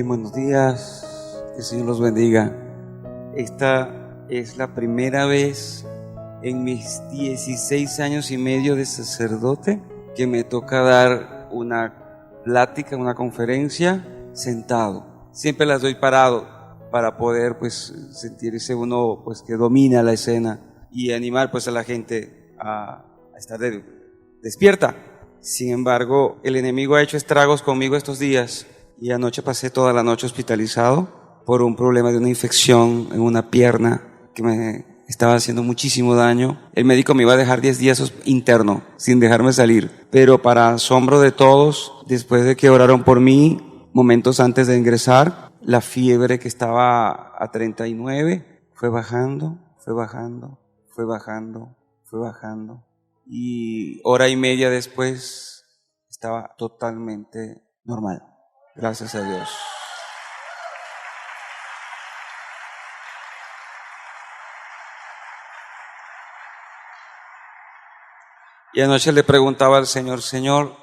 Bien, buenos días, que el Señor los bendiga. Esta es la primera vez en mis 16 años y medio de sacerdote que me toca dar una plática, una conferencia sentado. Siempre las doy parado para poder sentirse uno que domina la escena y animar a la gente a estar despierta. Sin embargo, el enemigo ha hecho estragos conmigo estos días. Y anoche pasé toda la noche hospitalizado por un problema de una infección en una pierna que me estaba haciendo muchísimo daño. El médico me iba a dejar 10 días interno, sin dejarme salir. Pero para asombro de todos, después de que oraron por mí, momentos antes de ingresar, la fiebre que estaba a 39 fue bajando. Y hora y media después estaba totalmente normal. Gracias a Dios. Y anoche le preguntaba al Señor, Señor,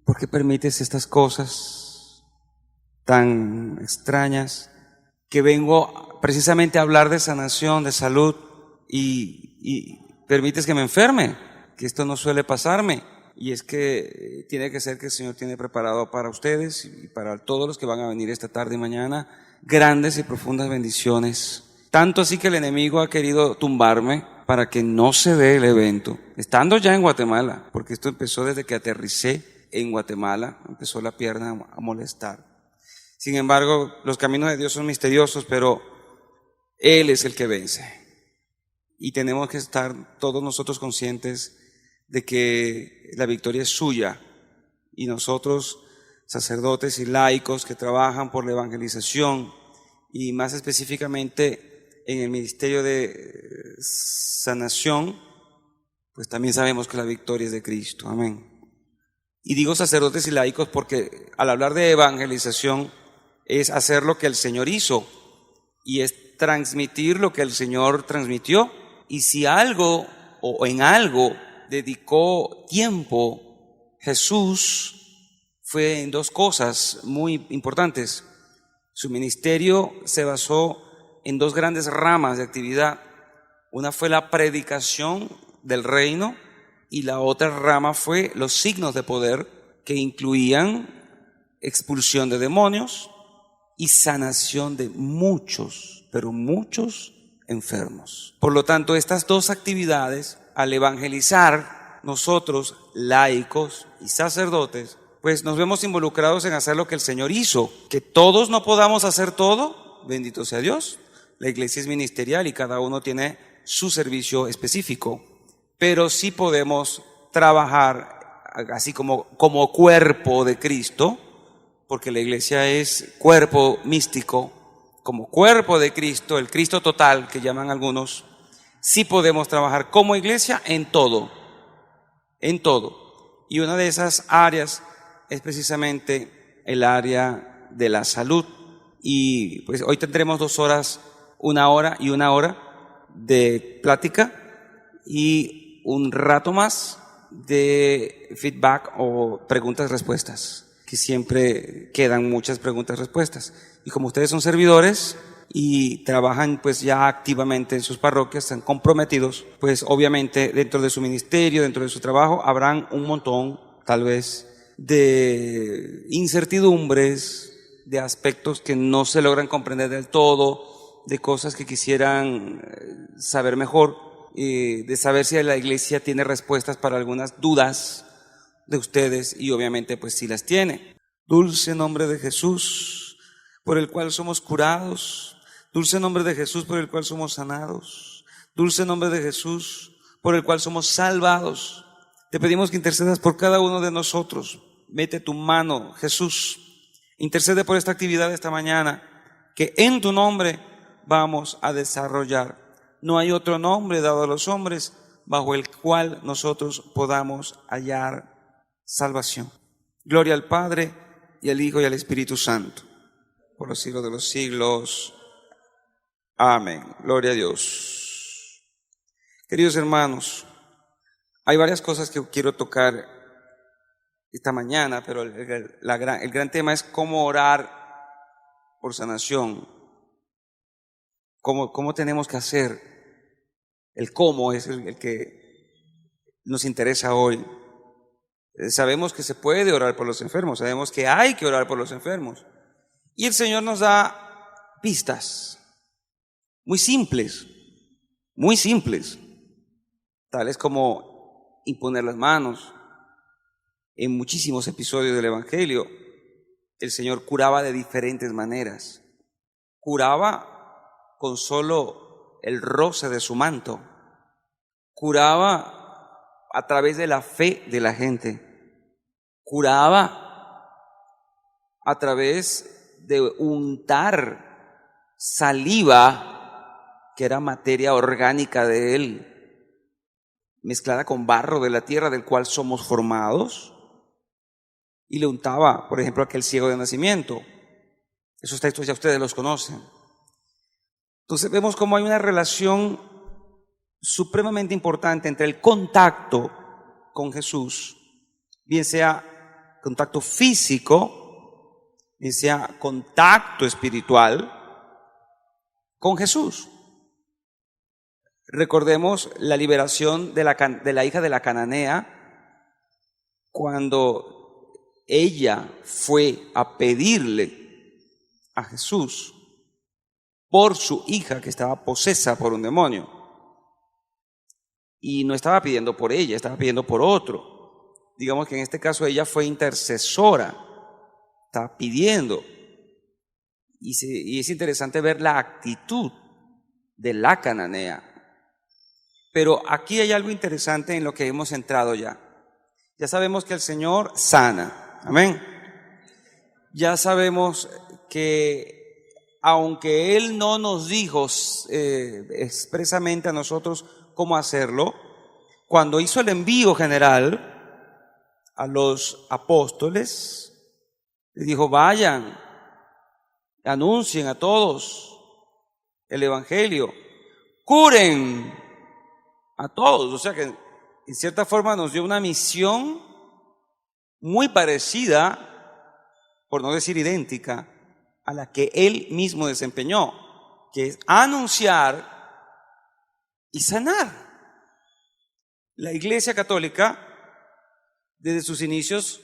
¿por qué permites estas cosas tan extrañas? Que vengo precisamente a hablar de sanación, de salud, y permites que me enferme, que esto no suele pasarme. Y es que tiene que ser que el Señor tiene preparado para ustedes y para todos los que van a venir esta tarde y mañana grandes y profundas bendiciones. Tanto así que el enemigo ha querido tumbarme para que no se dé el evento, estando ya en Guatemala, porque esto empezó desde que aterricé en Guatemala, empezó la pierna a molestar. Sin embargo, los caminos de Dios son misteriosos, pero Él es el que vence. Y tenemos que estar todos nosotros conscientes de que la victoria es suya, y nosotros, sacerdotes y laicos que trabajan por la evangelización y más específicamente en el ministerio de sanación, pues también sabemos que la victoria es de Cristo. Amén. Y digo sacerdotes y laicos porque al hablar de evangelización es hacer lo que el Señor hizo y es transmitir lo que el Señor transmitió. Y si algo o en algo dedicó tiempo Jesús, fue en dos cosas muy importantes. Su ministerio se basó en dos grandes ramas de actividad. Una fue la predicación del reino y la otra rama fue los signos de poder, que incluían expulsión de demonios y sanación de muchos, pero muchos enfermos. Por lo tanto, estas dos actividades, al evangelizar, nosotros, laicos y sacerdotes, pues nos vemos involucrados en hacer lo que el Señor hizo. Que todos no podamos hacer todo, bendito sea Dios. La iglesia es ministerial y cada uno tiene su servicio específico, pero sí podemos trabajar así como cuerpo de Cristo, porque la iglesia es cuerpo místico, como cuerpo de Cristo, el Cristo total que llaman algunos. Sí podemos trabajar como iglesia en todo. Y una de esas áreas es precisamente el área de la salud. Y pues hoy tendremos 2 horas, 1 hora y 1 hora de plática y un rato más de feedback o preguntas-respuestas, que siempre quedan muchas preguntas-respuestas. Y como ustedes son servidores y trabajan pues ya activamente en sus parroquias, están comprometidos, pues obviamente dentro de su ministerio, dentro de su trabajo, habrán un montón, tal vez, de incertidumbres, de aspectos que no se logran comprender del todo, de cosas que quisieran saber mejor, de saber si la iglesia tiene respuestas para algunas dudas de ustedes, y obviamente pues sí las tiene. Dulce nombre de Jesús, por el cual somos curados. Dulce nombre de Jesús, por el cual somos sanados. Dulce nombre de Jesús, por el cual somos salvados. Te pedimos que intercedas por cada uno de nosotros. Mete tu mano, Jesús. Intercede por esta actividad de esta mañana, que en tu nombre vamos a desarrollar. No hay otro nombre dado a los hombres bajo el cual nosotros podamos hallar salvación. Gloria al Padre, y al Hijo, y al Espíritu Santo, por los siglos de los siglos. Amén. Gloria a Dios. Queridos hermanos, hay varias cosas que quiero tocar esta mañana, pero el gran tema es cómo orar por sanación. ¿Cómo tenemos que hacer? El cómo es el que nos interesa hoy. Sabemos que se puede orar por los enfermos, sabemos que hay que orar por los enfermos. Y el Señor nos da pistas muy simples, tales como imponer las manos. En muchísimos episodios del Evangelio, el Señor curaba de diferentes maneras. Curaba con solo el roce de su manto. Curaba a través de la fe de la gente. Curaba a través de untar saliva, que era materia orgánica de Él, mezclada con barro de la tierra del cual somos formados, y le untaba, por ejemplo, a aquel ciego de nacimiento. Esos textos ya ustedes los conocen. Entonces vemos cómo hay una relación supremamente importante entre el contacto con Jesús, bien sea contacto físico, bien sea contacto espiritual, con Jesús. Recordemos la liberación de la hija de la cananea, cuando ella fue a pedirle a Jesús por su hija que estaba posesa por un demonio. Y no estaba pidiendo por ella, estaba pidiendo por otro. Digamos que en este caso ella fue intercesora, estaba pidiendo. Y es interesante ver la actitud de la cananea. Pero aquí hay algo interesante en lo que hemos entrado ya. Ya sabemos que el Señor sana. Amén. Ya sabemos que aunque Él no nos dijo expresamente a nosotros cómo hacerlo, cuando hizo el envío general a los apóstoles, les dijo: vayan, anuncien a todos el Evangelio, curen a todos. O sea que en cierta forma nos dio una misión muy parecida, por no decir idéntica, a la que Él mismo desempeñó, que es anunciar y sanar. La Iglesia Católica, desde sus inicios,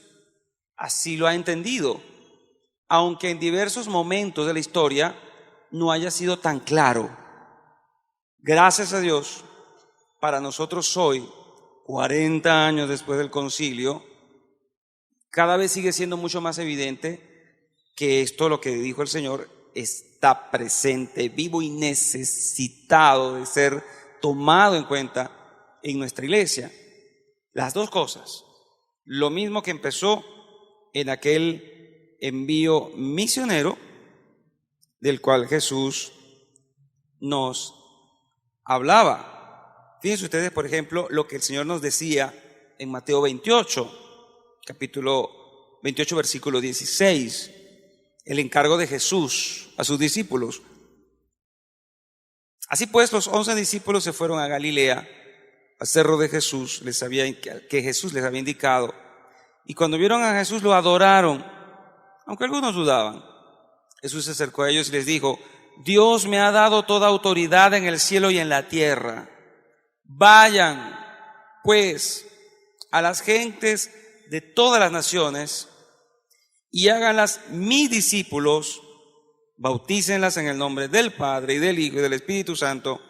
así lo ha entendido, aunque en diversos momentos de la historia no haya sido tan claro. Gracias a Dios, para nosotros hoy, 40 años después del concilio, cada vez sigue siendo mucho más evidente que esto, lo que dijo el Señor, está presente, vivo y necesitado de ser tomado en cuenta en nuestra iglesia. Las dos cosas, lo mismo que empezó en aquel envío misionero del cual Jesús nos hablaba. Fíjense ustedes, por ejemplo, lo que el Señor nos decía en Mateo 28, capítulo 28, versículo 16, el encargo de Jesús a sus discípulos. Así pues, los 11 discípulos se fueron a Galilea, al cerro de Jesús, que Jesús les había indicado. Y cuando vieron a Jesús lo adoraron, aunque algunos dudaban. Jesús se acercó a ellos y les dijo: Dios me ha dado toda autoridad en el cielo y en la tierra. Vayan, pues, a las gentes de todas las naciones y háganlas mis discípulos, bautícenlas en el nombre del Padre y del Hijo y del Espíritu Santo,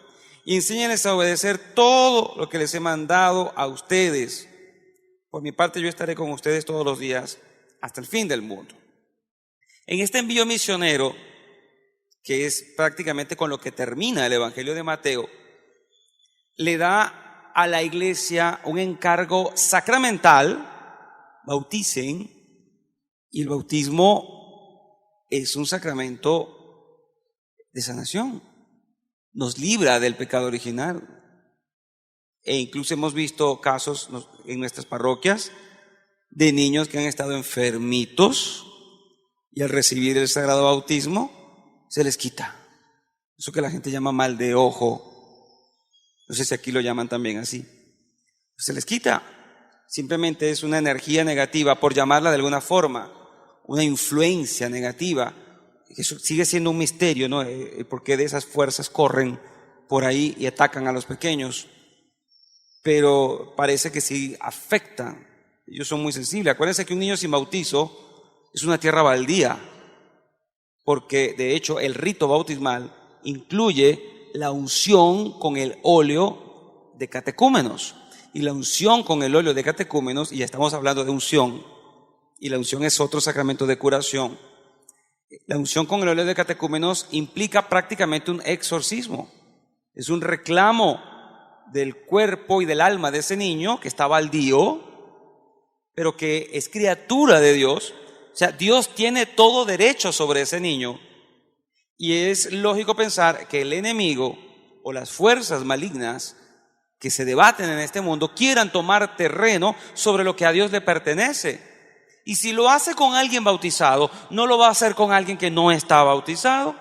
y enséñenles a obedecer todo lo que les he mandado a ustedes. Por mi parte, yo estaré con ustedes todos los días hasta el fin del mundo. En este envío misionero, que es prácticamente con lo que termina el Evangelio de Mateo, le da a la iglesia un encargo sacramental: bauticen. Y el bautismo es un sacramento de sanación, nos libra del pecado original. E incluso hemos visto casos en nuestras parroquias de niños que han estado enfermitos y al recibir el sagrado bautismo se les quita. Eso que la gente llama mal de ojo, no sé si aquí lo llaman también así. Se les quita, simplemente es una energía negativa, por llamarla de alguna forma, una influencia negativa. Eso sigue siendo un misterio, ¿no? ¿Por qué de esas fuerzas corren por ahí y atacan a los pequeños? Pero parece que sí afectan. Ellos son muy sensibles. Acuérdense que un niño sin bautizo es una tierra baldía, porque de hecho el rito bautismal incluye la unción con el óleo de catecúmenos. Y la unción con el óleo de catecúmenos, y ya estamos hablando de unción, y la unción es otro sacramento de curación. La unción con el óleo de catecúmenos implica prácticamente un exorcismo. Es un reclamo del cuerpo y del alma de ese niño que está baldío, pero que es criatura de Dios. O sea, Dios tiene todo derecho sobre ese niño. Y es lógico pensar que el enemigo o las fuerzas malignas que se debaten en este mundo quieran tomar terreno sobre lo que a Dios le pertenece. Y si lo hace con alguien bautizado, no lo va a hacer con alguien que no está bautizado.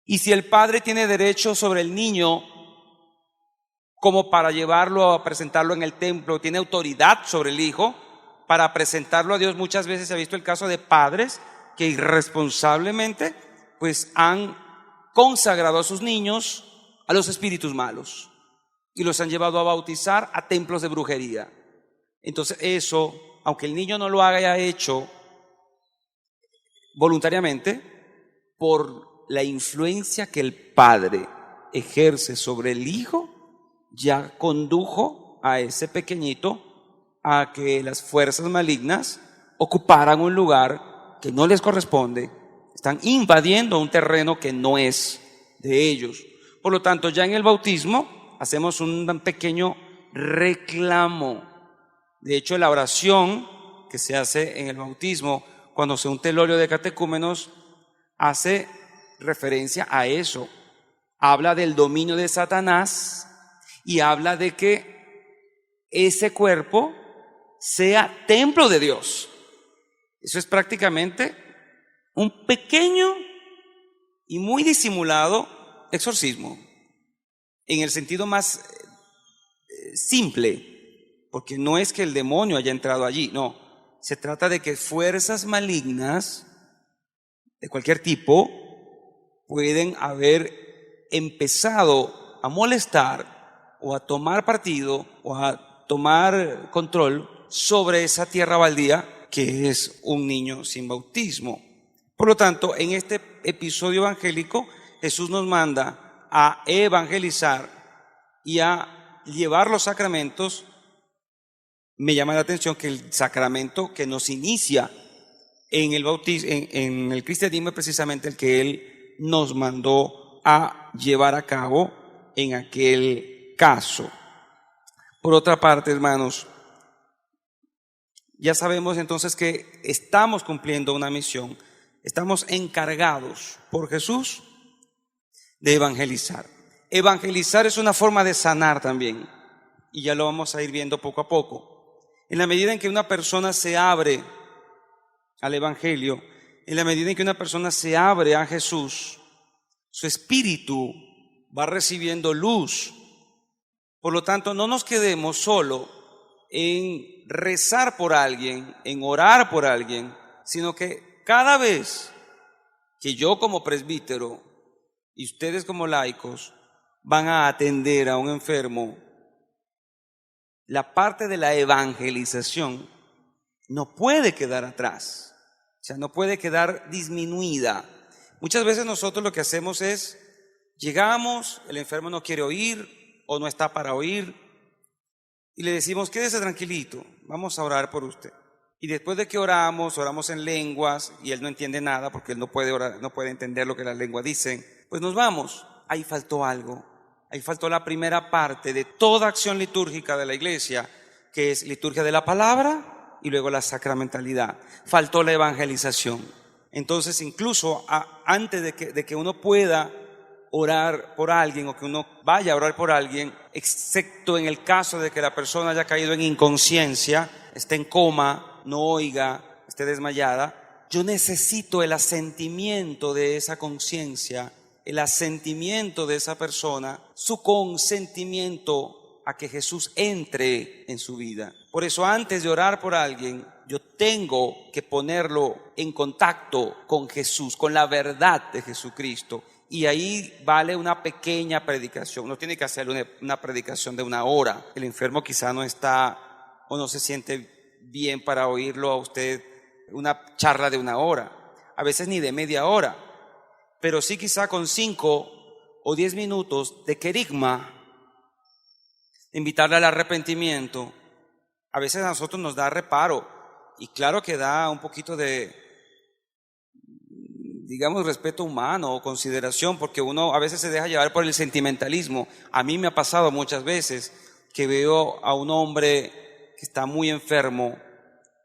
Y si el padre tiene derecho sobre el niño como para llevarlo a presentarlo en el templo, tiene autoridad sobre el hijo para presentarlo a Dios, muchas veces se ha visto el caso de padres que irresponsablemente pues han consagrado a sus niños a los espíritus malos y los han llevado a bautizar a templos de brujería. Entonces eso, aunque el niño no lo haya hecho voluntariamente, por la influencia que el padre ejerce sobre el hijo, ya condujo a ese pequeñito a que las fuerzas malignas ocuparan un lugar que no les corresponde. Están invadiendo un terreno que no es de ellos. Por lo tanto, ya en el bautismo hacemos un pequeño reclamo. De hecho, la oración que se hace en el bautismo, cuando se unta el óleo de catecúmenos, hace referencia a eso. Habla del dominio de Satanás y habla de que ese cuerpo sea templo de Dios. Eso es prácticamente un pequeño y muy disimulado exorcismo, en el sentido más simple, porque no es que el demonio haya entrado allí, no. Se trata de que fuerzas malignas de cualquier tipo pueden haber empezado a molestar o a tomar partido o a tomar control sobre esa tierra baldía que es un niño sin bautismo. Por lo tanto, en este episodio evangélico, Jesús nos manda a evangelizar y a llevar los sacramentos. Me llama la atención que el sacramento que nos inicia en el bautismo, en el cristianismo, es precisamente el que Él nos mandó a llevar a cabo en aquel caso. Por otra parte, hermanos, ya sabemos entonces que estamos cumpliendo una misión, estamos encargados por Jesús de evangelizar. Evangelizar es una forma de sanar también, y ya lo vamos a ir viendo poco a poco. En la medida en que una persona se abre al Evangelio, en la medida en que una persona se abre a Jesús, su espíritu va recibiendo luz. Por lo tanto, no nos quedemos solo en rezar por alguien, en orar por alguien, sino que cada vez que yo como presbítero y ustedes como laicos van a atender a un enfermo, la parte de la evangelización no puede quedar atrás, o sea, no puede quedar disminuida. Muchas veces nosotros lo que hacemos es, llegamos, el enfermo no quiere oír o no está para oír, y le decimos, quédese tranquilito, vamos a orar por usted. Y después de que oramos en lenguas, y él no entiende nada porque él no puede orar, no puede entender lo que las lenguas dicen, pues nos vamos. Ahí faltó algo. Ahí faltó la primera parte de toda acción litúrgica de la iglesia, que es liturgia de la palabra y luego la sacramentalidad. Faltó la evangelización. Entonces, incluso antes de que uno pueda orar por alguien o que uno vaya a orar por alguien, excepto en el caso de que la persona haya caído en inconsciencia, esté en coma, no oiga, esté desmayada, yo necesito el asentimiento de esa conciencia, el asentimiento de esa persona, su consentimiento a que Jesús entre en su vida. Por eso, antes de orar por alguien, yo tengo que ponerlo en contacto con Jesús, con la verdad de Jesucristo. Y ahí vale una pequeña predicación. No tiene que hacer una predicación de 1 hora. El enfermo quizá no está o no se siente bien para oírlo a usted una charla de 1 hora. A veces ni de media hora. Pero sí quizá con 5 o 10 minutos de querigma, invitarle al arrepentimiento. A veces a nosotros nos da reparo. Y claro que da un poquito de, digamos, respeto humano o consideración, porque uno a veces se deja llevar por el sentimentalismo. A mí me ha pasado muchas veces que veo a un hombre que está muy enfermo,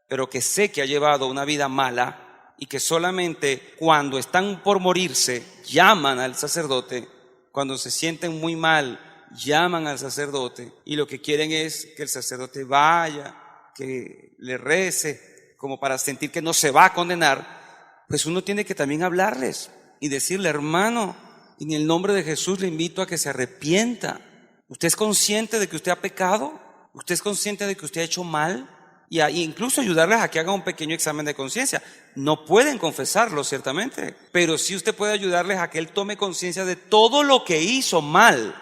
pero que sé que ha llevado una vida mala y que solamente cuando están por morirse llaman al sacerdote, cuando se sienten muy mal llaman al sacerdote y lo que quieren es que el sacerdote vaya, que le rece, como para sentir que no se va a condenar. Pues uno tiene que también hablarles y decirle: hermano, en el nombre de Jesús le invito a que se arrepienta. ¿Usted es consciente de que usted ha pecado? ¿Usted es consciente de que usted ha hecho mal? Y incluso ayudarles a que hagan un pequeño examen de conciencia. No pueden confesarlo, ciertamente, pero sí usted puede ayudarles a que él tome conciencia de todo lo que hizo mal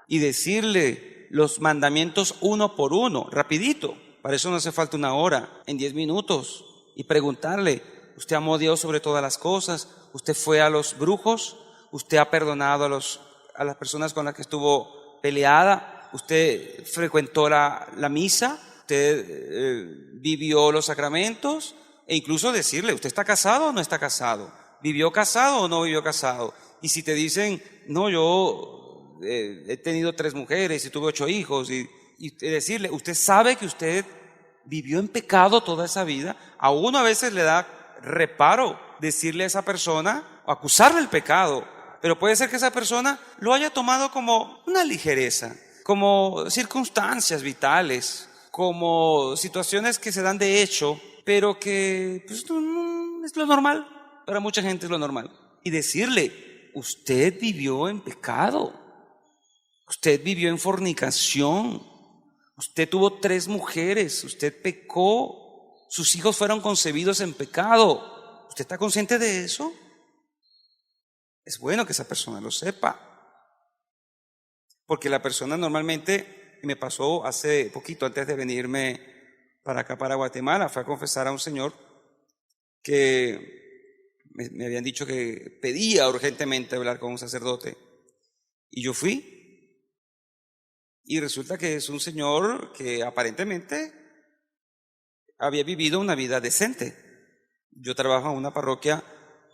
y decirle los mandamientos uno por uno, rapidito. Para eso no hace falta 1 hora, en 10 minutos. Y preguntarle: ¿usted amó a Dios sobre todas las cosas? ¿Usted fue a los brujos? ¿Usted ha perdonado a las personas con las que estuvo peleada? ¿Usted frecuentó la misa? ¿Usted vivió los sacramentos? E incluso decirle: ¿usted está casado o no está casado? ¿Vivió casado o no vivió casado? Y si te dicen: no, yo he tenido 3 mujeres y tuve 8 hijos, y decirle: ¿usted sabe que usted vivió en pecado toda esa vida? A uno a veces le da reparo decirle a esa persona o acusarle el pecado, pero puede ser que esa persona lo haya tomado como una ligereza, como circunstancias vitales, como situaciones que se dan de hecho, pero que pues, no, es lo normal. Para mucha gente es lo normal. Y decirle: usted vivió en pecado, usted vivió en fornicación, usted tuvo 3 mujeres, usted pecó, sus hijos fueron concebidos en pecado. ¿Usted está consciente de eso? Es bueno que esa persona lo sepa, porque la persona normalmente, me pasó hace poquito antes de venirme para acá, para Guatemala, fue a confesar a un señor que me habían dicho que pedía urgentemente hablar con un sacerdote, y yo fui, y resulta que es un señor que aparentemente había vivido una vida decente. Yo trabajo en una parroquia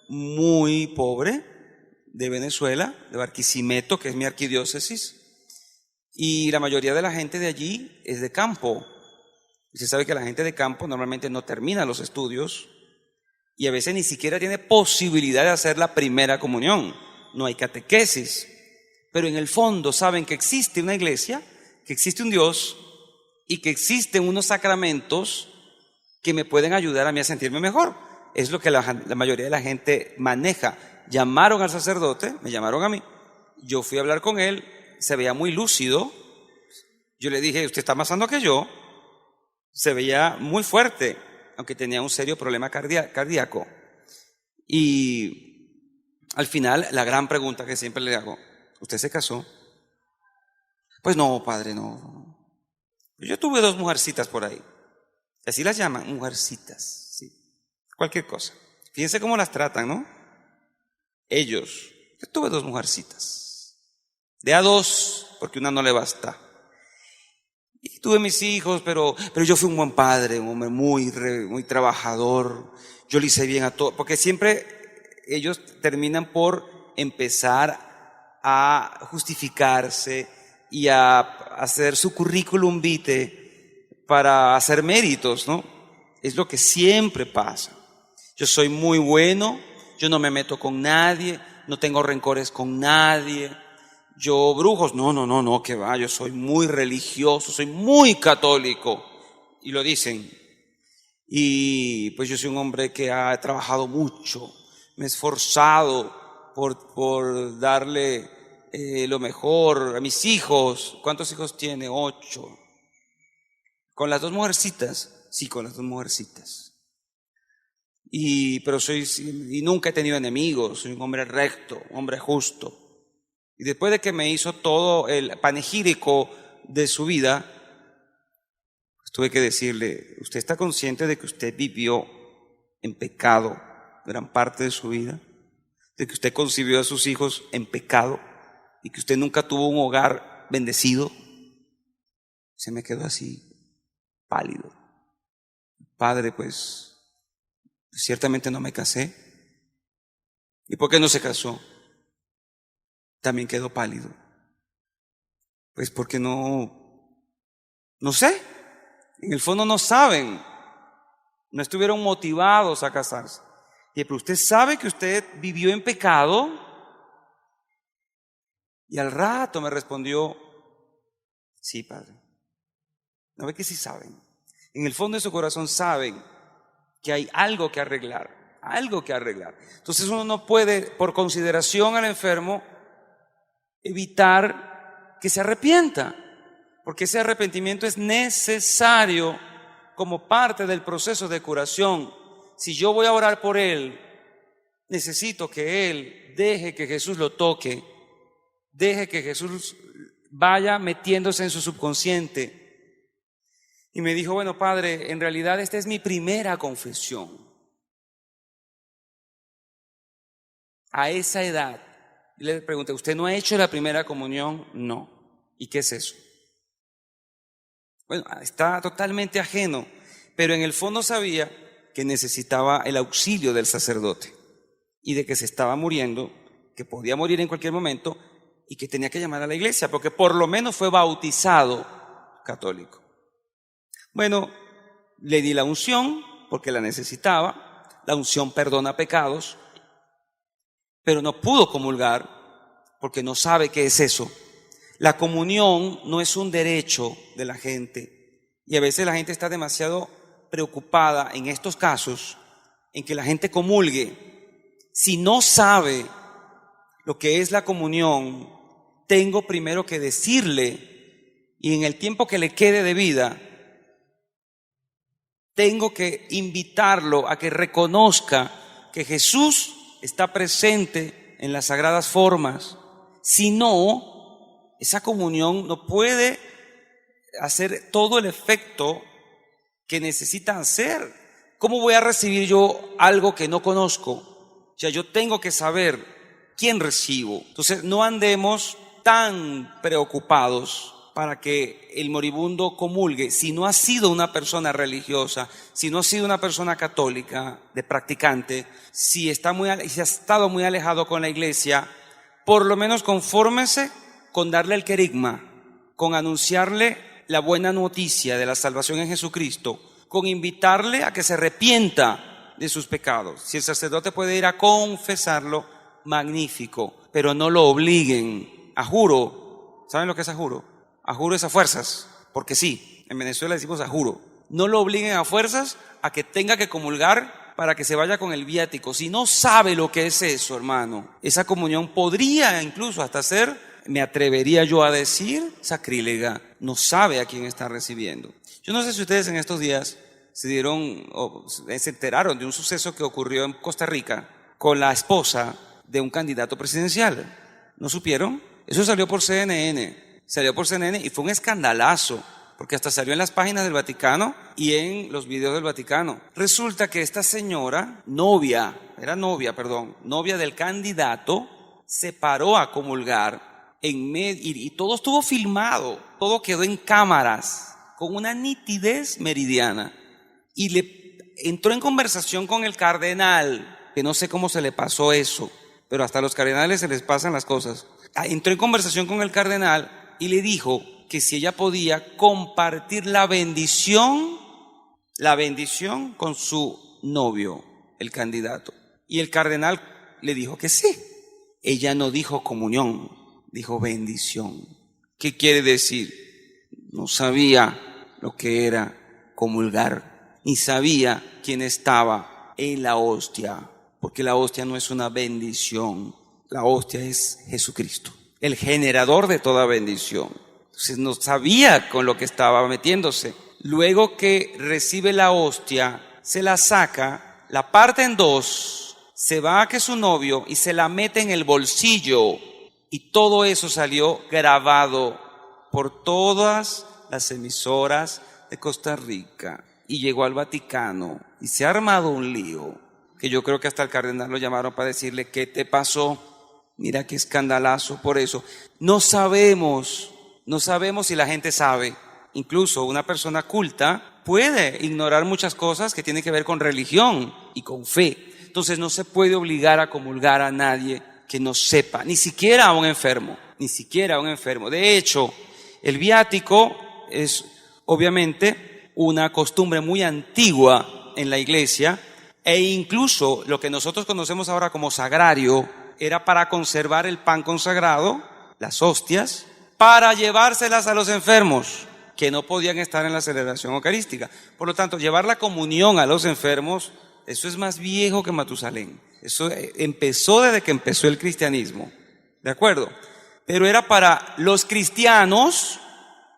muy pobre de Venezuela, de Barquisimeto, que es mi arquidiócesis, y la mayoría de la gente de allí es de campo. Y se sabe que la gente de campo normalmente no termina los estudios y a veces ni siquiera tiene posibilidad de hacer la primera comunión. No hay catequesis, pero en el fondo saben que existe una iglesia, que existe un Dios y que existen unos sacramentos que me pueden ayudar a mí a sentirme mejor. Es lo que la mayoría de la gente maneja. Llamaron al sacerdote, me llamaron a mí, yo fui a hablar con él, se veía muy lúcido. Yo le dije: usted está más sano que yo. Se veía muy fuerte, aunque tenía un serio problema cardíaco. Y al final, la gran pregunta que siempre le hago: ¿usted se casó? Pues no, padre, no. Yo tuve 2 mujercitas por ahí. Así las llaman, mujercitas, sí. Cualquier cosa. Fíjense cómo las tratan, ¿no? Ellos. Yo tuve 2 mujercitas. De a 2, porque una no le basta. Y tuve mis hijos, pero yo fui un buen padre, un hombre muy trabajador. Yo le hice bien a todo, porque siempre ellos terminan por empezar a justificarse y a hacer su currículum vitae para hacer méritos, ¿no? Es lo que siempre pasa. Yo soy muy bueno, yo no me meto con nadie, no tengo rencores con nadie. Yo, brujos, no, que va, yo soy muy religioso, soy muy católico. Y lo dicen. Y pues yo soy un hombre que ha trabajado mucho, me he esforzado por darle lo mejor a mis hijos. ¿Cuántos hijos tiene? 8. ¿Con las 2 mujercitas? Sí, con las 2 mujercitas. Y nunca he tenido enemigos, soy un hombre recto, un hombre justo. Y después de que me hizo todo el panegírico de su vida, pues tuve que decirle: ¿usted está consciente de que usted vivió en pecado gran parte de su vida? ¿De que usted concibió a sus hijos en pecado? ¿Y que usted nunca tuvo un hogar bendecido? Se me quedó así, pálido. Padre, pues ciertamente no me casé. ¿Y por qué no se casó? También quedó pálido. Pues porque no sé. En el fondo no saben. No estuvieron motivados a casarse. Y pero usted sabe que usted vivió en pecado. Y al rato me respondió: sí, padre. ¿No ve que sí saben? En el fondo de su corazón saben que hay algo que arreglar, algo que arreglar. Entonces uno no puede, por consideración al enfermo, evitar que se arrepienta, porque ese arrepentimiento es necesario como parte del proceso de curación. Si yo voy a orar por él, necesito que él deje que Jesús lo toque, deje que Jesús vaya metiéndose en su subconsciente. Y me dijo: bueno, padre, en realidad esta es mi primera confesión. A esa edad. Y le pregunté: ¿usted no ha hecho la primera comunión? No. ¿Y qué es eso? Bueno, está totalmente ajeno, pero en el fondo sabía que necesitaba el auxilio del sacerdote y de que se estaba muriendo, que podía morir en cualquier momento y que tenía que llamar a la iglesia, porque por lo menos fue bautizado católico. Bueno, le di la unción porque la necesitaba. La unción perdona pecados, pero no pudo comulgar porque no sabe qué es eso. La comunión no es un derecho de la gente, y a veces la gente está demasiado preocupada en estos casos en que la gente comulgue. Si no sabe lo que es la comunión, tengo primero que decirle, y en el tiempo que le quede de vida, tengo que invitarlo a que reconozca que Jesús está presente en las sagradas formas. Si no, esa comunión no puede hacer todo el efecto que necesita hacer. ¿Cómo voy a recibir yo algo que no conozco? O sea, yo tengo que saber quién recibo. Entonces, no andemos tan preocupados para que el moribundo comulgue si no ha sido una persona religiosa, si no ha sido una persona católica, de practicante, si ha estado muy alejado con la iglesia. Por lo menos confórmese con darle el querigma, con anunciarle la buena noticia de la salvación en Jesucristo, con invitarle a que se arrepienta de sus pecados. Si el sacerdote puede ir a confesarlo, magnífico, pero no lo obliguen a juro. ¿Saben lo que es a juro? A juro es a fuerzas, porque sí, en Venezuela decimos a juro. No lo obliguen a fuerzas a que tenga que comulgar para que se vaya con el viático. Si no sabe lo que es eso, hermano, esa comunión podría incluso hasta ser, me atrevería yo a decir, sacrílega. No sabe a quién está recibiendo. Yo no sé si ustedes en estos días se enteraron de un suceso que ocurrió en Costa Rica con la esposa de un candidato presidencial. ¿No supieron? Eso salió por CNN. Salió por CNN y fue un escandalazo, porque hasta salió en las páginas del Vaticano y en los videos del Vaticano. Resulta que esta señora, novia del candidato, se paró a comulgar y todo estuvo filmado, todo quedó en cámaras, con una nitidez meridiana. Y le entró en conversación con el cardenal, que no sé cómo se le pasó eso, pero hasta a los cardenales se les pasan las cosas. Entró en conversación con el cardenal y le dijo que si ella podía compartir la bendición con su novio, el candidato. Y el cardenal le dijo que sí. Ella no dijo comunión, dijo bendición. ¿Qué quiere decir? No sabía lo que era comulgar, ni sabía quién estaba en la hostia, porque la hostia no es una bendición, la hostia es Jesucristo. el generador de toda bendición. Entonces no sabía con lo que estaba metiéndose. Luego que recibe la hostia, se la saca, la parte en dos, se va a que su novio y se la mete en el bolsillo. Y todo eso salió grabado por todas las emisoras de Costa Rica y llegó al Vaticano y se ha armado un lío que yo creo que hasta el cardenal lo llamaron para decirle: ¿qué te pasó? Mira qué escandalazo por eso. No sabemos si la gente sabe. Incluso una persona culta puede ignorar muchas cosas que tienen que ver con religión y con fe. Entonces no se puede obligar a comulgar a nadie que no sepa, ni siquiera a un enfermo, De hecho, el viático es obviamente una costumbre muy antigua en la iglesia, e incluso lo que nosotros conocemos ahora como sagrario era para conservar el pan consagrado, las hostias, para llevárselas a los enfermos que no podían estar en la celebración eucarística. Por lo tanto, llevar la comunión a los enfermos, eso es más viejo que Matusalén. Eso empezó desde que empezó el cristianismo, ¿de acuerdo? Pero era para los cristianos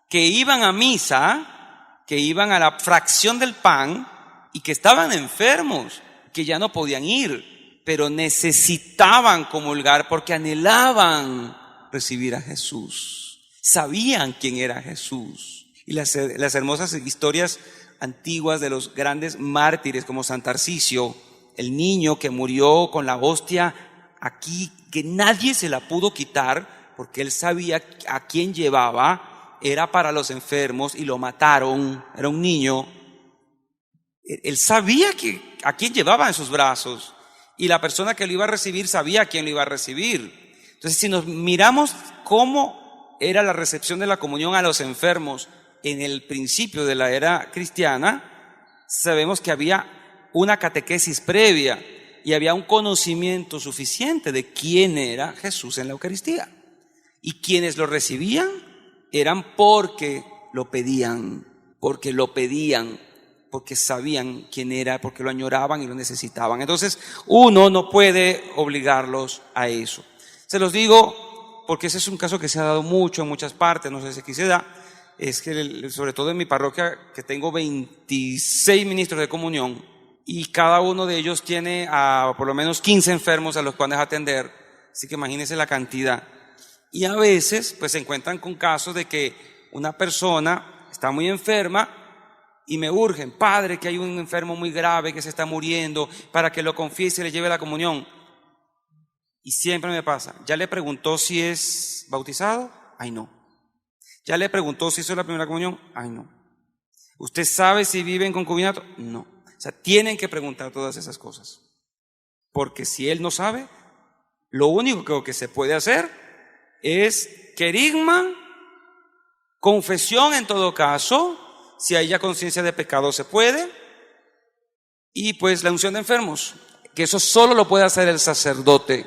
que iban a misa, que iban a la fracción del pan y que estaban enfermos, que ya no podían ir, pero necesitaban comulgar porque anhelaban recibir a Jesús. Sabían quién era Jesús. Y las hermosas historias antiguas de los grandes mártires como San Tarcisio, el niño que murió con la hostia aquí, que nadie se la pudo quitar porque él sabía a quién llevaba, era para los enfermos y lo mataron, era un niño. Él sabía a quién llevaba en sus brazos y la persona que lo iba a recibir sabía a quién lo iba a recibir. Entonces, si nos miramos cómo era la recepción de la comunión a los enfermos en el principio de la era cristiana, sabemos que había una catequesis previa y había un conocimiento suficiente de quién era Jesús en la Eucaristía. Y quienes lo recibían eran porque lo pedían, porque sabían quién era, porque lo añoraban y lo necesitaban. Entonces, uno no puede obligarlos a eso. Se los digo porque ese es un caso que se ha dado mucho en muchas partes, no sé si aquí se da. Es que sobre todo en mi parroquia, que tengo 26 ministros de comunión y cada uno de ellos tiene a por lo menos 15 enfermos a los cuales atender, así que imagínense la cantidad. Y a veces pues se encuentran con casos de que una persona está muy enferma y me urgen: padre, que hay un enfermo muy grave que se está muriendo, para que lo confiese y le lleve la comunión. Y siempre me pasa: ¿ya le preguntó si es bautizado? Ay, no. ¿Ya le preguntó si hizo la primera comunión? Ay, no. ¿Usted sabe si vive en concubinato? No. O sea, tienen que preguntar todas esas cosas. Porque si él no sabe, lo único que se puede hacer es querigma, confesión en todo caso, si hay ya conciencia de pecado se puede, y pues la unción de enfermos, que eso solo lo puede hacer el sacerdote.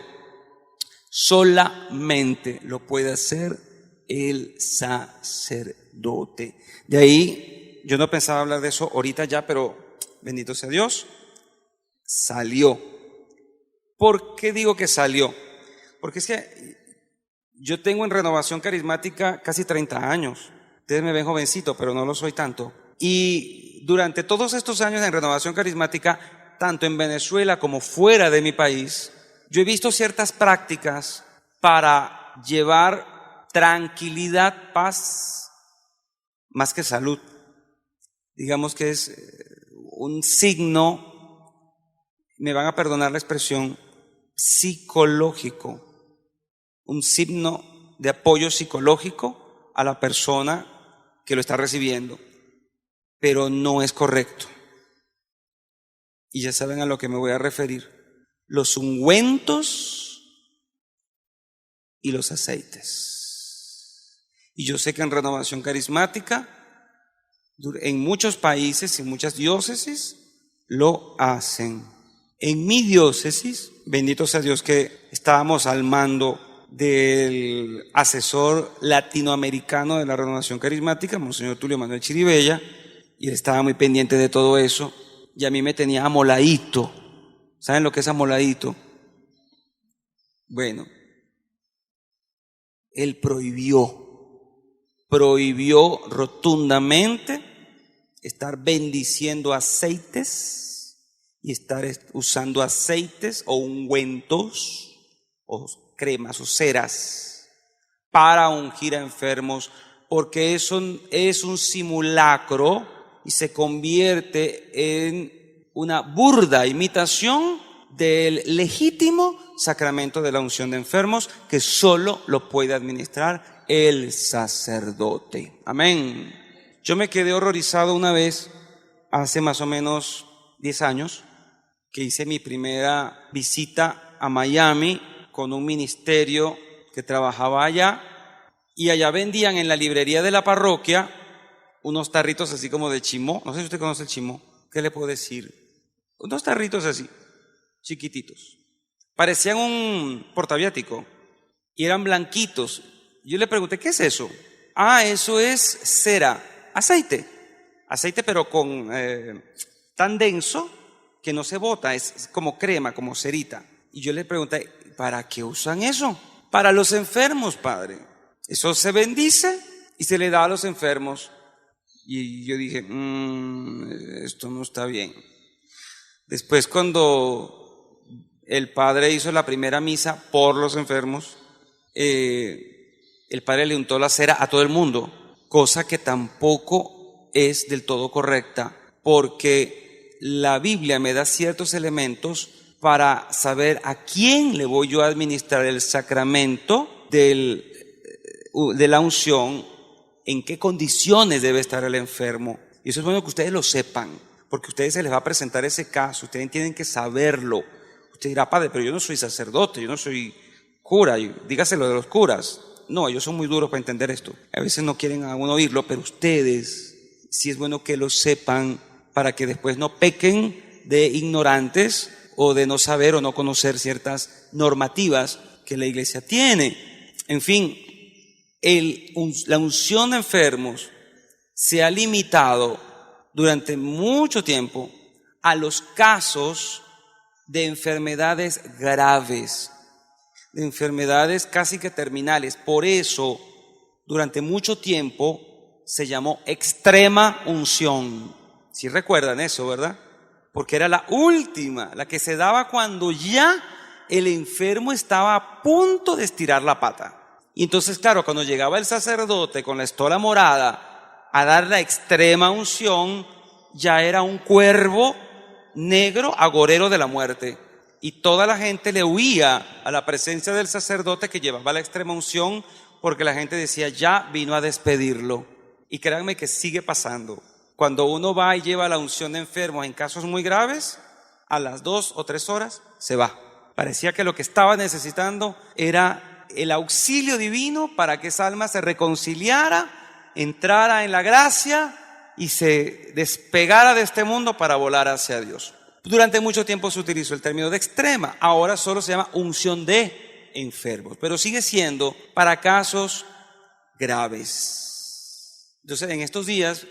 Solamente lo puede hacer el sacerdote. De ahí, yo no pensaba hablar de eso ahorita ya, pero bendito sea Dios, salió. ¿Por qué digo que salió? Porque es que yo tengo en Renovación Carismática casi 30 años. Ustedes me ven jovencito, pero no lo soy tanto. Y durante todos estos años en Renovación Carismática, tanto en Venezuela como fuera de mi país, yo he visto ciertas prácticas para llevar tranquilidad, paz, más que salud. Digamos que es un signo, me van a perdonar la expresión, psicológico, un signo de apoyo psicológico a la persona que lo está recibiendo, pero no es correcto. Y ya saben a lo que me voy a referir: los ungüentos y los aceites. Y yo sé que en Renovación Carismática, en muchos países y muchas diócesis, lo hacen. En mi diócesis, bendito sea Dios que estábamos al mando del asesor latinoamericano de la Renovación Carismática, Monseñor Tulio Manuel Chiribella, y él estaba muy pendiente de todo eso, y a mí me tenía amoladito. ¿Saben lo que es amoladito? Bueno, Él prohibió rotundamente estar bendiciendo aceites y estar usando aceites o ungüentos o cremas o ceras para ungir a enfermos, porque eso es un simulacro y se convierte en una burda imitación del legítimo sacramento de la unción de enfermos, que solo lo puede administrar el sacerdote. Amén. Yo me quedé horrorizado una vez, hace más o menos 10 años, que hice mi primera visita a Miami con un ministerio que trabajaba allá, y allá vendían en la librería de la parroquia unos tarritos así como de chimó. No sé si usted conoce el chimó. ¿Qué le puedo decir? Unos tarritos así, chiquititos. Parecían un portaviático y eran blanquitos. Yo le pregunté, ¿qué es eso? Eso es cera, aceite pero con tan denso que no se bota, es como crema, como cerita. Y yo le pregunté, ¿para qué usan eso? Para los enfermos, padre. Eso se bendice y se le da a los enfermos. Y yo dije, esto no está bien. Después, cuando el padre hizo la primera misa por los enfermos, el padre le untó la cera a todo el mundo, cosa que tampoco es del todo correcta, porque la Biblia me da ciertos elementos para saber a quién le voy yo a administrar el sacramento de la unción, en qué condiciones debe estar el enfermo. Y eso es bueno que ustedes lo sepan, porque a ustedes se les va a presentar ese caso, ustedes tienen que saberlo. Usted dirá, padre, pero yo no soy sacerdote, yo no soy cura, dígaselo de los curas. No, ellos son muy duros para entender esto. A veces no quieren a uno oírlo, pero ustedes sí es bueno que lo sepan para que después no pequen de ignorantes o de no saber o no conocer ciertas normativas que la iglesia tiene. En fin, la unción de enfermos se ha limitado durante mucho tiempo a los casos de enfermedades graves, de enfermedades casi que terminales. Por eso, durante mucho tiempo se llamó extrema unción. ¿Sí recuerdan eso, verdad? Porque era la última, la que se daba cuando ya el enfermo estaba a punto de estirar la pata. Y entonces, claro, cuando llegaba el sacerdote con la estola morada a dar la extrema unción, ya era un cuervo negro agorero de la muerte. Y toda la gente le huía a la presencia del sacerdote que llevaba la extrema unción, porque la gente decía, ya vino a despedirlo. Y créanme que sigue pasando. Cuando uno va y lleva la unción de enfermos en casos muy graves, a las 2 o 3 horas se va. Parecía que lo que estaba necesitando era el auxilio divino para que esa alma se reconciliara, entrara en la gracia y se despegara de este mundo para volar hacia Dios. Durante mucho tiempo se utilizó el término de extrema, ahora solo se llama unción de enfermos, pero sigue siendo para casos graves. Entonces, en estos días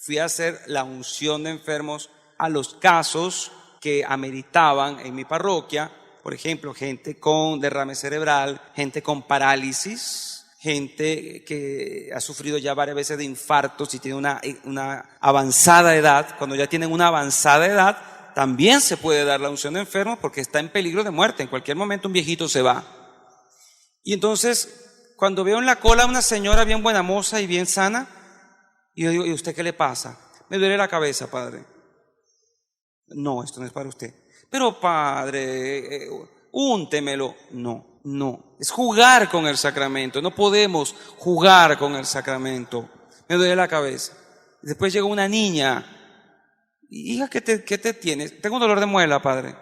fui a hacer la unción de enfermos a los casos que ameritaban en mi parroquia. Por ejemplo, gente con derrame cerebral, gente con parálisis, gente que ha sufrido ya varias veces de infartos y tiene una avanzada edad. Cuando ya tienen una avanzada edad, también se puede dar la unción de enfermos porque está en peligro de muerte. En cualquier momento un viejito se va. Y entonces, cuando veo en la cola a una señora bien buena moza y bien sana, y yo digo, ¿y usted qué le pasa? Me duele la cabeza, padre. No, esto no es para usted. Pero padre, úntemelo. No. Es jugar con el sacramento. No podemos jugar con el sacramento. Me duele la cabeza. Después llegó una niña. Hija, ¿qué te tienes? Tengo un dolor de muela, padre.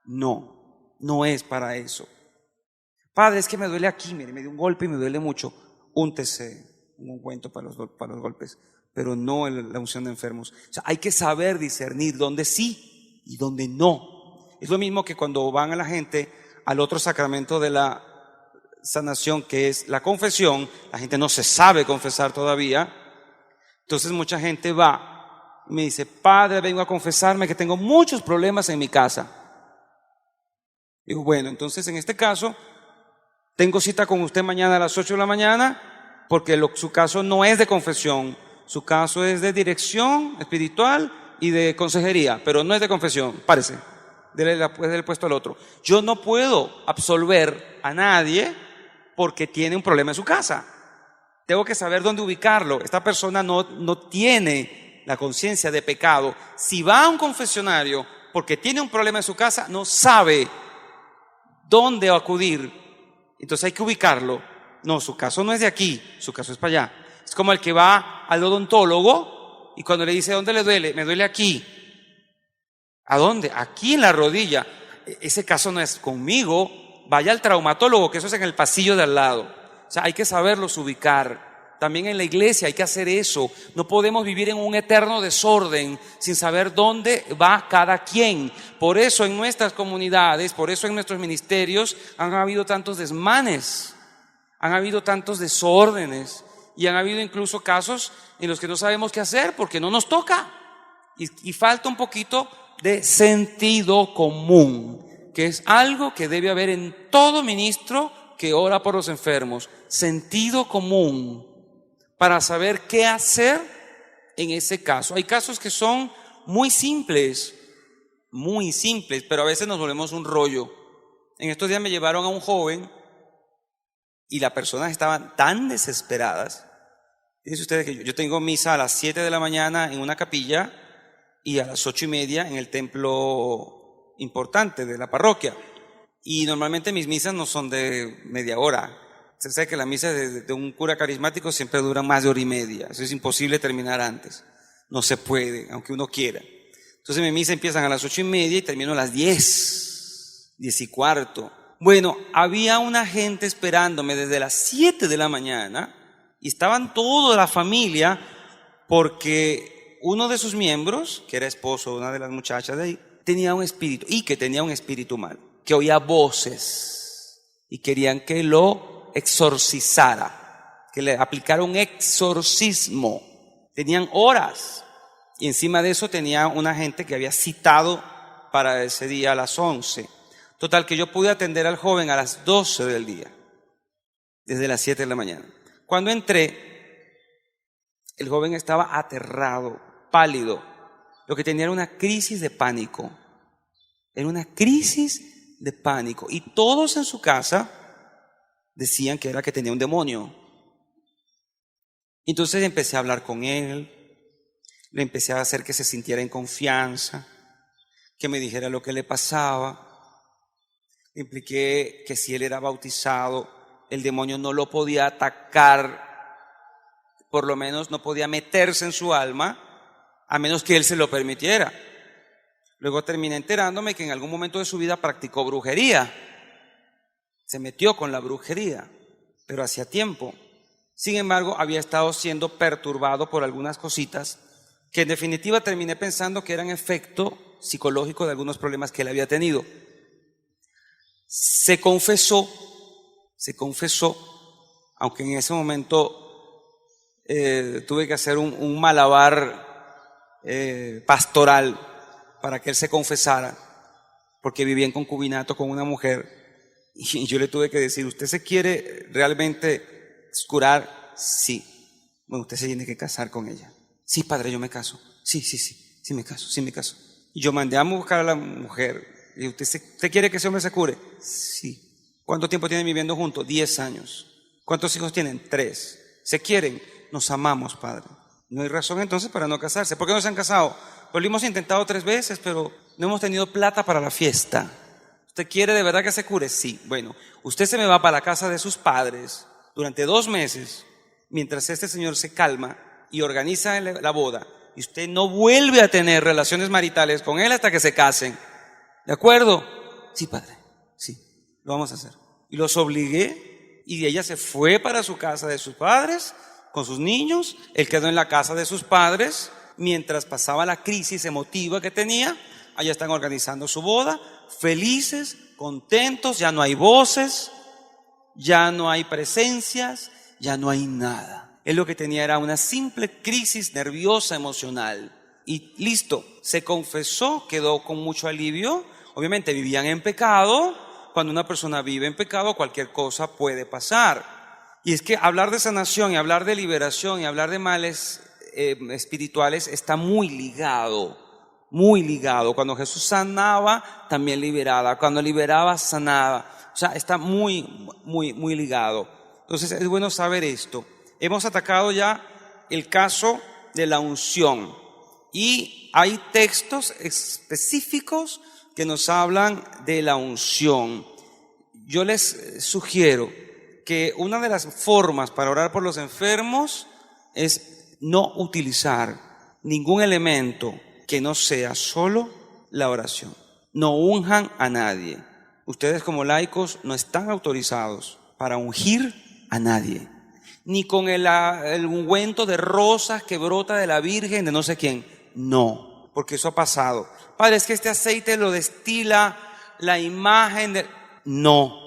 No es para eso. Padre, es que me duele aquí, mire, me dio un golpe y me duele mucho. Úntese un ungüento para los golpes, pero no la unción de enfermos. O sea, hay que saber discernir dónde sí y dónde no. Es lo mismo que cuando van a la gente al otro sacramento de la sanación, que es la confesión. La gente no se sabe confesar todavía. Entonces mucha gente va y me dice, padre, vengo a confesarme que tengo muchos problemas en mi casa. Digo, bueno, entonces en este caso tengo cita con usted mañana a las 8 de la mañana porque su caso no es de confesión, su caso es de dirección espiritual y de consejería, pero no es de confesión, párese, déle el puesto al otro. Yo no puedo absolver a nadie porque tiene un problema en su casa. Tengo que saber dónde ubicarlo. Esta persona no tiene la conciencia de pecado. Si va a un confesionario porque tiene un problema en su casa, no sabe dónde acudir. Entonces hay que ubicarlo. No, su caso no es de aquí, su caso es para allá. Es como el que va al odontólogo y cuando le dice, ¿dónde le duele? Me duele aquí. ¿A dónde? Aquí en la rodilla. Ese caso no es conmigo. Vaya al traumatólogo, que eso es en el pasillo de al lado. O sea, hay que saberlos ubicar. También en la iglesia hay que hacer eso. No podemos vivir en un eterno desorden sin saber dónde va cada quien. Por eso en nuestras comunidades, por eso en nuestros ministerios han habido tantos desmanes, han habido tantos desórdenes y han habido incluso casos en los que no sabemos qué hacer porque no nos toca. Y falta un poquito de sentido común, que es algo que debe haber en todo ministro que ora por los enfermos. Sentido común para saber qué hacer en ese caso. Hay casos que son muy simples, pero a veces nos volvemos un rollo. En estos días me llevaron a un joven y las personas estaban tan desesperadas. Fíjense ustedes que yo tengo misa a las 7 de la mañana en una capilla y a las 8:30 en el templo importante de la parroquia. Y normalmente mis misas no son de media hora. Se sabe que la misa de un cura carismático siempre dura más de 1:30. Eso es imposible terminar antes. No se puede, aunque uno quiera. Entonces mis misas empiezan a las 8:30 y termino a las 10:15. Bueno, había una gente esperándome desde las 7 de la mañana y estaban toda la familia porque uno de sus miembros, que era esposo de una de las muchachas de ahí, tenía un espíritu mal, que oía voces y querían que lo exorcizara, que le aplicara un exorcismo. Tenían horas y encima de eso tenía una gente que había citado para ese día a las 11. Total que yo pude atender al joven a las 12 del día, desde las 7 de la mañana. Cuando entré, el joven estaba aterrado, pálido. Lo que tenía era una crisis de pánico. Era una crisis de pánico. Y todos en su casa decían que era que tenía un demonio. Entonces empecé a hablar con él. Le empecé a hacer que se sintiera en confianza, que me dijera lo que le pasaba. Le impliqué que si él era bautizado, el demonio no lo podía atacar, por lo menos no podía meterse en su alma, a menos que él se lo permitiera. Luego terminé enterándome que en algún momento de su vida practicó brujería. Se metió con la brujería, pero hacía tiempo. Sin embargo, había estado siendo perturbado por algunas cositas que en definitiva terminé pensando que eran efecto psicológico de algunos problemas que él había tenido. Se confesó, aunque en ese momento tuve que hacer un malabar pastoral para que él se confesara, porque vivía en concubinato con una mujer, y yo le tuve que decir, ¿usted se quiere realmente curar? Sí. Bueno, usted se tiene que casar con ella. Sí, padre, yo me caso. Sí me caso. Y yo mandé a buscar a la mujer. Y ¿usted quiere que ese hombre se cure? Sí. ¿Cuánto tiempo tienen viviendo juntos? 10 años. ¿Cuántos hijos tienen? 3. ¿Se quieren? Nos amamos, padre. No hay razón entonces para no casarse. ¿Por qué no se han casado? Pues lo hemos intentado 3 veces, pero no hemos tenido plata para la fiesta. ¿Usted quiere de verdad que se cure? Sí. Bueno, usted se me va para la casa de sus padres durante 2 meses, mientras este señor se calma y organiza la boda. Y usted no vuelve a tener relaciones maritales con él hasta que se casen. ¿De acuerdo? Sí, padre, sí, lo vamos a hacer. Y los obligué y ella se fue para su casa de sus padres con sus niños. Él quedó en la casa de sus padres mientras pasaba la crisis emotiva que tenía. Allá están organizando su boda, felices, contentos, ya no hay voces, ya no hay presencias, ya no hay nada. Él lo que tenía era una simple crisis nerviosa emocional. Y listo, se confesó, quedó con mucho alivio. Obviamente vivían en pecado, cuando una persona vive en pecado, cualquier cosa puede pasar. Y es que hablar de sanación y hablar de liberación y hablar de males espirituales está muy ligado. Muy ligado. Cuando Jesús sanaba, también liberaba. Cuando liberaba, sanaba. O sea, está muy ligado. Entonces es bueno saber esto. Hemos atacado ya el caso de la unción. Y hay textos específicos que nos hablan de la unción. Yo les sugiero que una de las formas para orar por los enfermos es no utilizar ningún elemento que no sea solo la oración. No unjan a nadie. Ustedes como laicos no están autorizados para ungir a nadie. Ni con el ungüento de rosas que brota de la Virgen de no sé quién. No, porque eso ha pasado. Padre, es que este aceite lo destila la imagen de... No.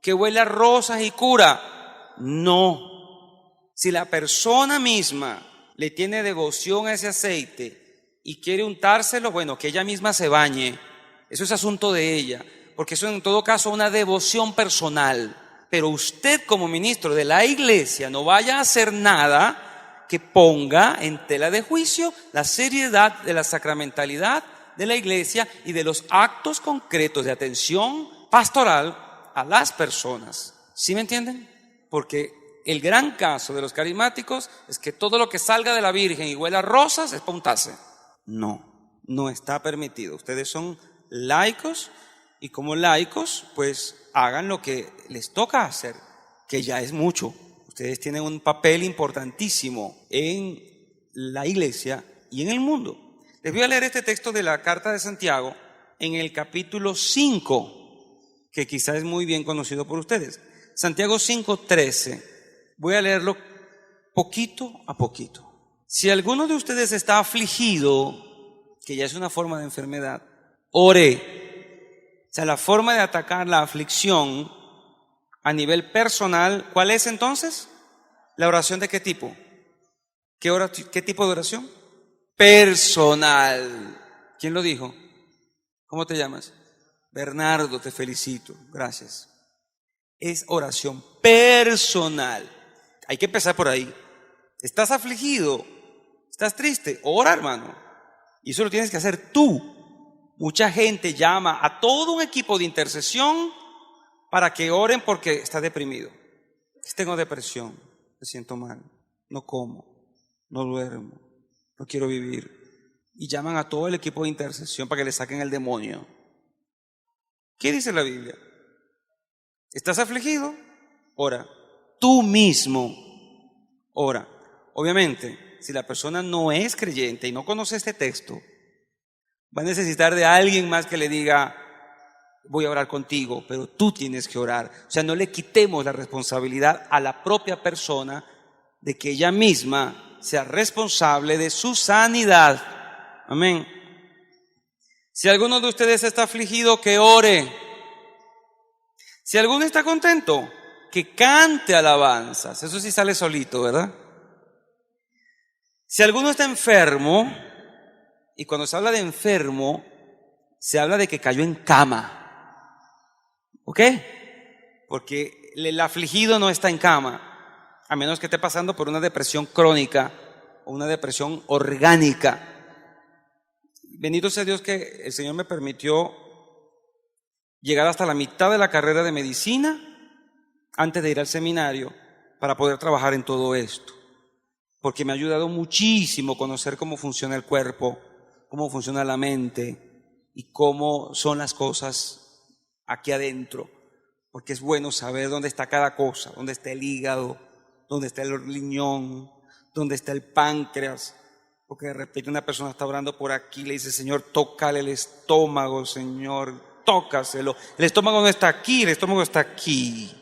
Que huele a rosas y cura. No. Si la persona misma le tiene devoción a ese aceite y quiere untárselo, bueno, que ella misma se bañe. Eso es asunto de ella, porque eso en todo caso es una devoción personal. Pero usted como ministro de la iglesia no vaya a hacer nada que ponga en tela de juicio la seriedad de la sacramentalidad de la iglesia y de los actos concretos de atención pastoral a las personas. ¿Sí me entienden? Porque el gran caso de los carismáticos es que todo lo que salga de la Virgen y huela a rosas es para untarse. No, no está permitido. Ustedes son laicos y como laicos, pues hagan lo que les toca hacer, que ya es mucho. Ustedes tienen un papel importantísimo en la iglesia y en el mundo. Les voy a leer este texto de la carta de Santiago en el capítulo 5, que quizás es muy bien conocido por ustedes. Santiago 5:13. Voy a leerlo poquito a poquito. Si alguno de ustedes está afligido, que ya es una forma de enfermedad, ore. O sea, la forma de atacar la aflicción a nivel personal, ¿cuál es entonces? ¿La oración de qué tipo? ¿Qué tipo de oración? Personal. ¿Quién lo dijo? ¿Cómo te llamas? Bernardo, te felicito. Gracias. Es oración personal. Hay que empezar por ahí. ¿Estás afligido? ¿Estás triste? Ora, hermano. Y eso lo tienes que hacer tú. Mucha gente llama a todo un equipo de intercesión para que oren porque está deprimido. Tengo depresión, me siento mal, no como, no duermo, no quiero vivir. Y llaman a todo el equipo de intercesión para que le saquen el demonio. ¿Qué dice la Biblia? ¿Estás afligido? Ora. Tú mismo ora. Obviamente, si la persona no es creyente y no conoce este texto, va a necesitar de alguien más que le diga, voy a orar contigo, pero tú tienes que orar. O sea, no le quitemos la responsabilidad a la propia persona de que ella misma sea responsable de su sanidad. Amén. Si alguno de ustedes está afligido, que ore. Si alguno está contento, que cante alabanzas. Eso sí sale solito, ¿verdad? Si alguno está enfermo, y cuando se habla de enfermo, se habla de que cayó en cama. ¿Ok? Porque el afligido no está en cama, a menos que esté pasando por una depresión crónica o una depresión orgánica. Bendito sea Dios que el Señor me permitió llegar hasta la mitad de la carrera de medicina antes de ir al seminario para poder trabajar en todo esto. Porque me ha ayudado muchísimo conocer cómo funciona el cuerpo, cómo funciona la mente y cómo son las cosas aquí adentro. Porque es bueno saber dónde está cada cosa, dónde está el hígado, dónde está el riñón, dónde está el páncreas. Porque de repente una persona está orando por aquí, le dice, Señor, tócale el estómago, Señor, tócaselo. El estómago no está aquí, el estómago está aquí.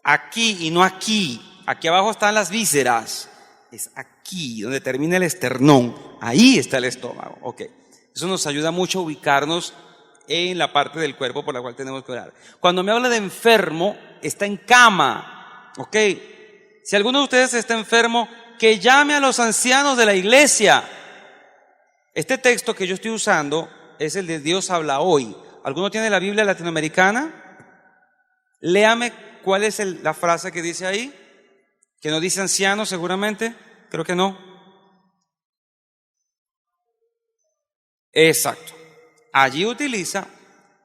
Aquí y no aquí. Aquí abajo están las vísceras. Es aquí, donde termina el esternón. Ahí está el estómago. Ok. Eso nos ayuda mucho a ubicarnos en la parte del cuerpo por la cual tenemos que orar. Cuando me habla de enfermo, está en cama. Ok. Si alguno de ustedes está enfermo, que llame a los ancianos de la iglesia. Este texto que yo estoy usando es el de Dios habla hoy. ¿Alguno tiene la Biblia latinoamericana? Léame cuál es la frase que dice ahí, que no dice ancianos seguramente, creo que no. Exacto. Allí utiliza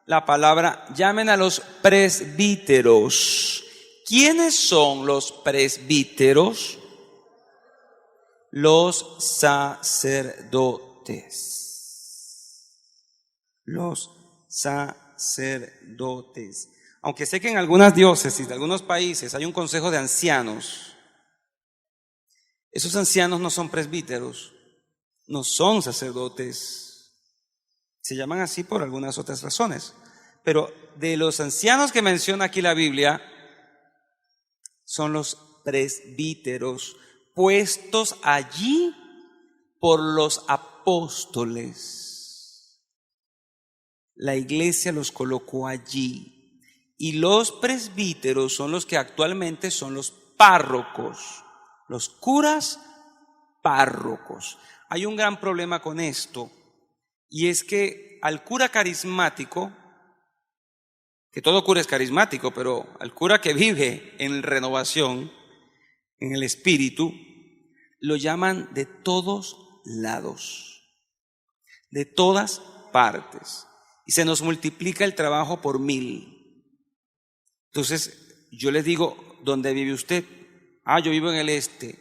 la palabra, llamen a los presbíteros. ¿Quiénes son los presbíteros? Los sacerdotes. Los sacerdotes. Aunque sé que en algunas diócesis de algunos países hay un consejo de ancianos, esos ancianos no son presbíteros, no son sacerdotes. Se llaman así por algunas otras razones. Pero de los ancianos que menciona aquí la Biblia, son los presbíteros, puestos allí por los apóstoles. La iglesia los colocó allí. Y los presbíteros son los que actualmente son los párrocos, los curas párrocos. Hay un gran problema con esto, y es que al cura carismático, que todo cura es carismático, pero al cura que vive en renovación, en el espíritu, lo llaman de todos lados, de todas partes, y se nos multiplica el trabajo por 1000. Entonces yo les digo, ¿dónde vive usted? Yo vivo en el este.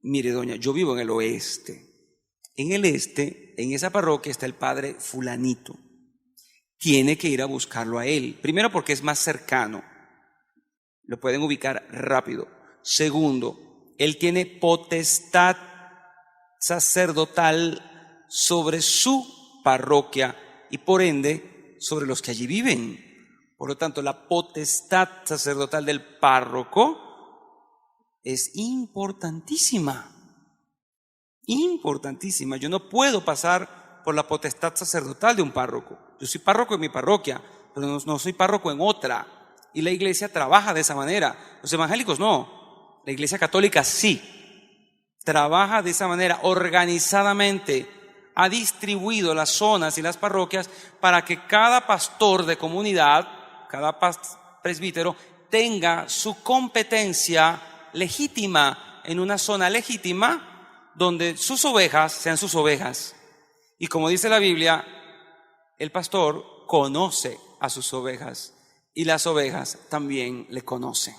Mire, doña, yo vivo en el oeste. En el este, en esa parroquia está el padre fulanito. Tiene que ir a buscarlo a él. Primero, porque es más cercano. Lo pueden ubicar rápido. Segundo, él tiene potestad sacerdotal sobre su parroquia y por ende sobre los que allí viven. Por lo tanto, la potestad sacerdotal del párroco es importantísima. Importantísima. Yo no puedo pasar por la potestad sacerdotal de un párroco. Yo soy párroco en mi parroquia, pero no soy párroco en otra. Y la iglesia trabaja de esa manera. Los evangélicos no. La iglesia católica sí. Trabaja de esa manera, organizadamente. Ha distribuido las zonas y las parroquias para que cada pastor de comunidad, cada presbítero, tenga su competencia legítima en una zona legítima donde sus ovejas sean sus ovejas. Y como dice la Biblia, el pastor conoce a sus ovejas y las ovejas también le conocen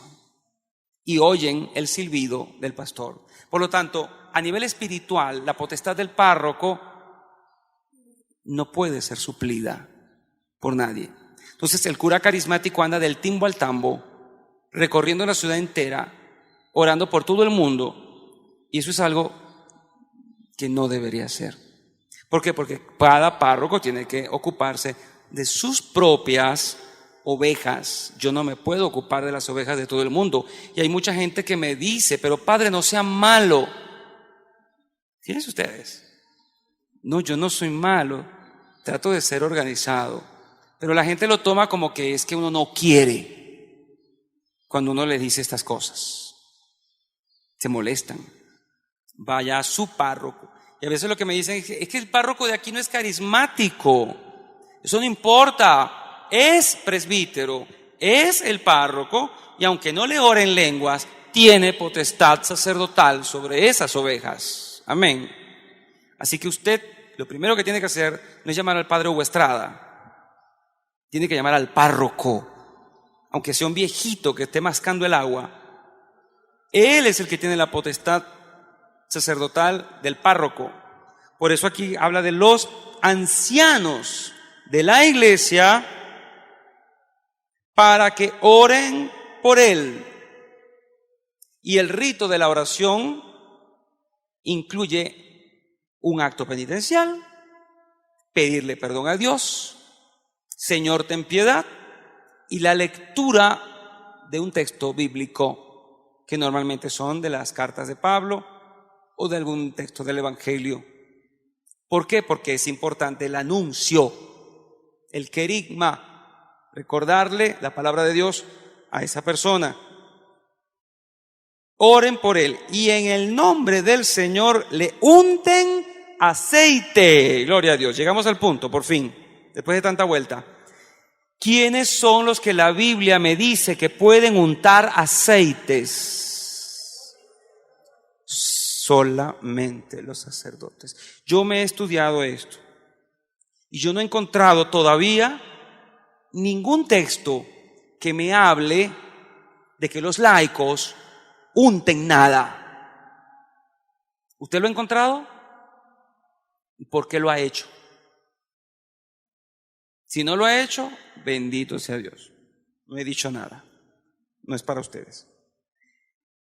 y oyen el silbido del pastor. Por lo tanto, a nivel espiritual, la potestad del párroco no puede ser suplida por nadie. Entonces el cura carismático anda del timbo al tambo, recorriendo la ciudad entera, orando por todo el mundo, y eso es algo que no debería ser. ¿Por qué? Porque cada párroco tiene que ocuparse de sus propias ovejas. Yo no me puedo ocupar de las ovejas de todo el mundo. Y hay mucha gente que me dice, pero padre, no sea malo. Fíjense ustedes. No, yo no soy malo. Trato de ser organizado. Pero la gente lo toma como que es que uno no quiere cuando uno le dice estas cosas. Se molestan. Vaya a su párroco. Y a veces lo que me dicen es que el párroco de aquí no es carismático. Eso no importa. Es presbítero, es el párroco, y aunque no le ore en lenguas, tiene potestad sacerdotal sobre esas ovejas. Amén. Así que usted, lo primero que tiene que hacer no es llamar al padre Hugo Estrada. Tiene que llamar al párroco, aunque sea un viejito que esté mascando el agua. Él es el que tiene la potestad sacerdotal del párroco. Por eso aquí habla de los ancianos de la iglesia para que oren por él. Y el rito de la oración incluye un acto penitencial, pedirle perdón a Dios, Señor, ten piedad, y la lectura de un texto bíblico, que normalmente son de las cartas de Pablo o de algún texto del Evangelio. ¿Por qué? Porque es importante el anuncio, el querigma, recordarle la palabra de Dios a esa persona. Oren por él y en el nombre del Señor le unten aceite. Gloria a Dios. Llegamos al punto, por fin, después de tanta vuelta. ¿Quiénes son los que la Biblia me dice que pueden untar aceites? Solamente los sacerdotes. Yo me he estudiado esto y yo no he encontrado todavía ningún texto que me hable de que los laicos unten nada. ¿Usted lo ha encontrado? ¿Y por qué lo ha hecho? Si no lo ha hecho, bendito sea Dios. No he dicho nada. No es para ustedes.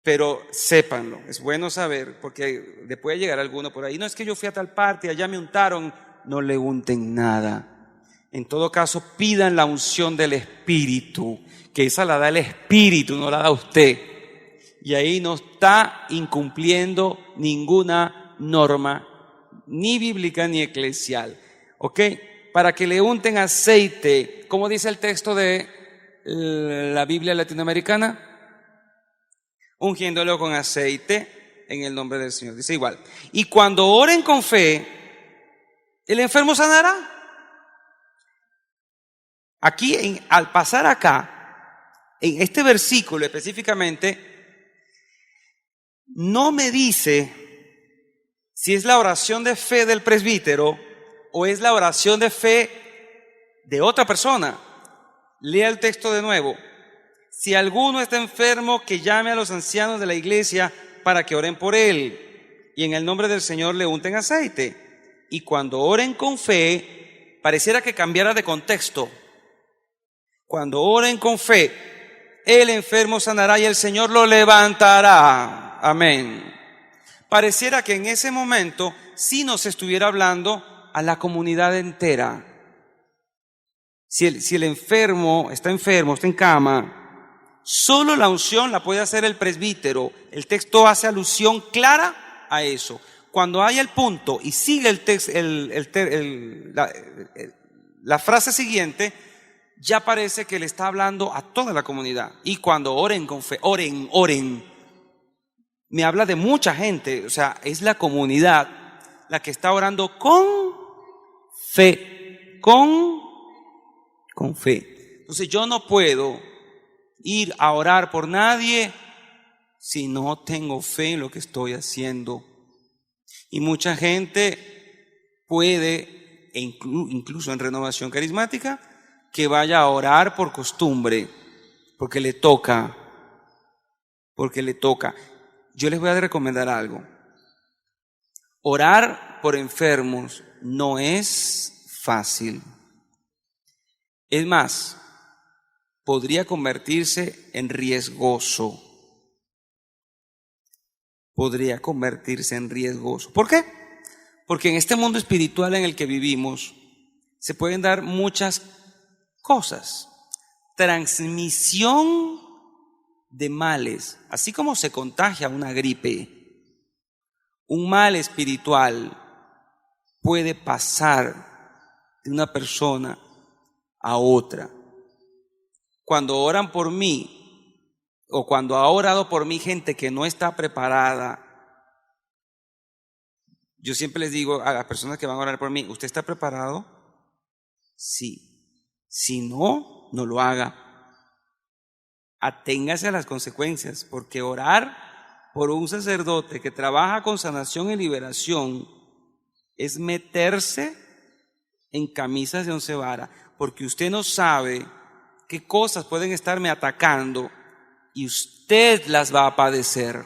Pero sépanlo, es bueno saber, porque le puede llegar alguno por ahí. No, es que yo fui a tal parte, allá me untaron. No le unten nada. En todo caso, pidan la unción del Espíritu, que esa la da el Espíritu, no la da usted. Y ahí no está incumpliendo ninguna norma, ni bíblica ni eclesial. ¿Ok? Para que le unten aceite, ¿cómo dice el texto de la Biblia latinoamericana? Ungiéndolo con aceite en el nombre del Señor. Dice igual. Y cuando oren con fe, ¿el enfermo sanará? Aquí, al pasar acá, en este versículo específicamente, no me dice si es la oración de fe del presbítero o es la oración de fe de otra persona. Lea el texto de nuevo. Si alguno está enfermo, que llame a los ancianos de la iglesia para que oren por él y en el nombre del Señor le unten aceite. Y cuando oren con fe, pareciera que cambiara de contexto. Cuando oren con fe, el enfermo sanará y el Señor lo levantará. Amén. Pareciera que en ese momento sí nos estuviera hablando a la comunidad entera. Si el enfermo, está en cama, solo la unción la puede hacer el presbítero. El texto hace alusión clara a eso. Cuando hay el punto y sigue el texto, la frase siguiente, ya parece que le está hablando a toda la comunidad. Y cuando oren con fe, oren. Me habla de mucha gente, o sea, es la comunidad la que está orando con fe, con fe. Entonces yo no puedo ir a orar por nadie si no tengo fe en lo que estoy haciendo. Y mucha gente puede, incluso en Renovación Carismática, que vaya a orar por costumbre, porque le toca. Yo les voy a recomendar algo. Orar por enfermos no es fácil. Es más, podría convertirse en riesgoso. ¿Por qué? Porque en este mundo espiritual en el que vivimos se pueden dar muchas cosas. Transmisión de males, así como se contagia una gripe, un mal espiritual puede pasar de una persona a otra. Cuando oran por mí, o cuando ha orado por mí gente que no está preparada, yo siempre les digo a las personas que van a orar por mí, ¿usted está preparado? Sí. Si no, no lo haga. Aténgase a las consecuencias, porque orar por un sacerdote que trabaja con sanación y liberación es meterse en camisas de once varas, porque usted no sabe qué cosas pueden estarme atacando y usted las va a padecer.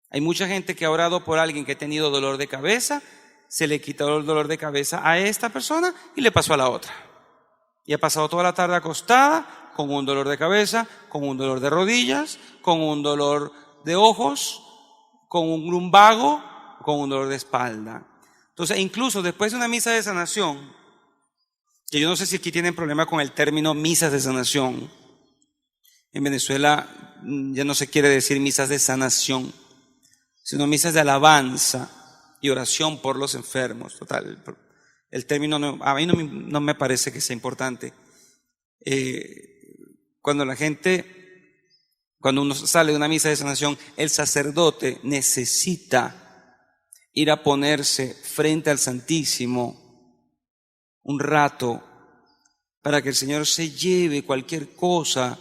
Hay mucha gente que ha orado por alguien que ha tenido dolor de cabeza, se le quitó el dolor de cabeza a esta persona y le pasó a la otra. Y ha pasado toda la tarde acostada con un dolor de cabeza, con un dolor de rodillas, con un dolor de ojos, con un lumbago, con un dolor de espalda. Entonces, incluso después de una misa de sanación, que yo no sé si aquí tienen problema con el término misas de sanación. En Venezuela ya no se quiere decir misas de sanación, sino misas de alabanza y oración por los enfermos. Total, el término a mí no me parece que sea importante. Cuando uno sale de una misa de sanación, el sacerdote necesita ir a ponerse frente al Santísimo un rato para que el Señor se lleve cualquier cosa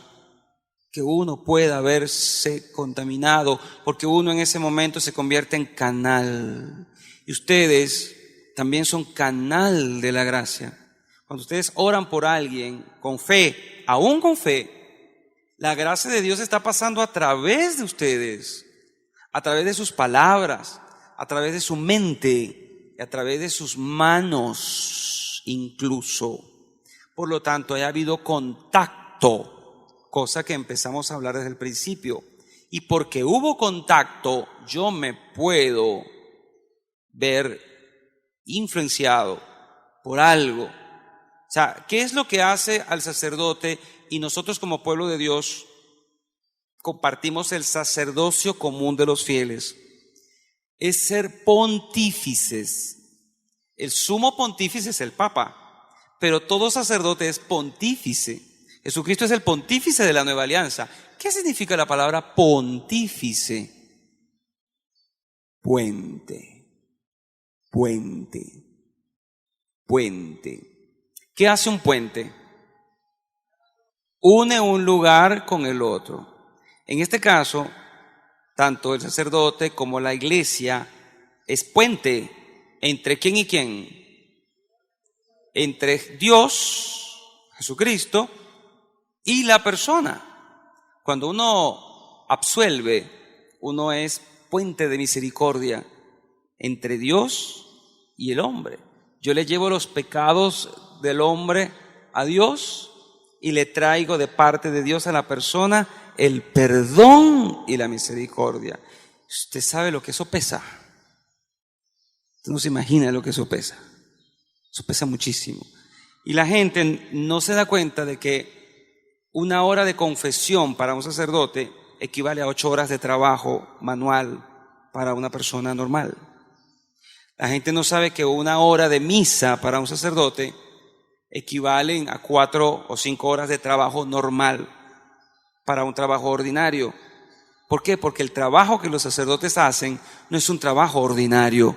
que uno pueda verse contaminado, porque uno en ese momento se convierte en canal. Y ustedes también son canal de la gracia. Cuando ustedes oran por alguien con fe, aún con fe, la gracia de Dios está pasando a través de ustedes, a través de sus palabras, a través de su mente, a través de sus manos incluso. Por lo tanto, ha habido contacto, cosa que empezamos a hablar desde el principio. Y porque hubo contacto, yo me puedo ver influenciado por algo. O sea, ¿qué es lo que hace al sacerdote? Y nosotros como pueblo de Dios compartimos el sacerdocio común de los fieles. Es ser pontífices. El sumo pontífice es el Papa, pero todo sacerdote es pontífice. Jesucristo es el pontífice de la nueva alianza. ¿Qué significa la palabra pontífice? Puente, puente, puente. ¿Qué hace un puente? Une un lugar con el otro. En este caso, tanto el sacerdote como la iglesia es puente entre quién y quién. Entre Dios, Jesucristo, y la persona. Cuando uno absuelve, uno es puente de misericordia entre Dios y el hombre. Yo le llevo los pecados del hombre a Dios y le traigo de parte de Dios a la persona el perdón y la misericordia. Usted sabe lo que eso pesa. Usted no se imagina lo que eso pesa. Eso pesa muchísimo. Y la gente no se da cuenta de que una hora de confesión para un sacerdote equivale a 8 horas de trabajo manual para una persona normal. La gente no sabe que una hora de misa para un sacerdote equivalen a 4 o 5 horas de trabajo normal para un trabajo ordinario. ¿Por qué? Porque el trabajo que los sacerdotes hacen no es un trabajo ordinario,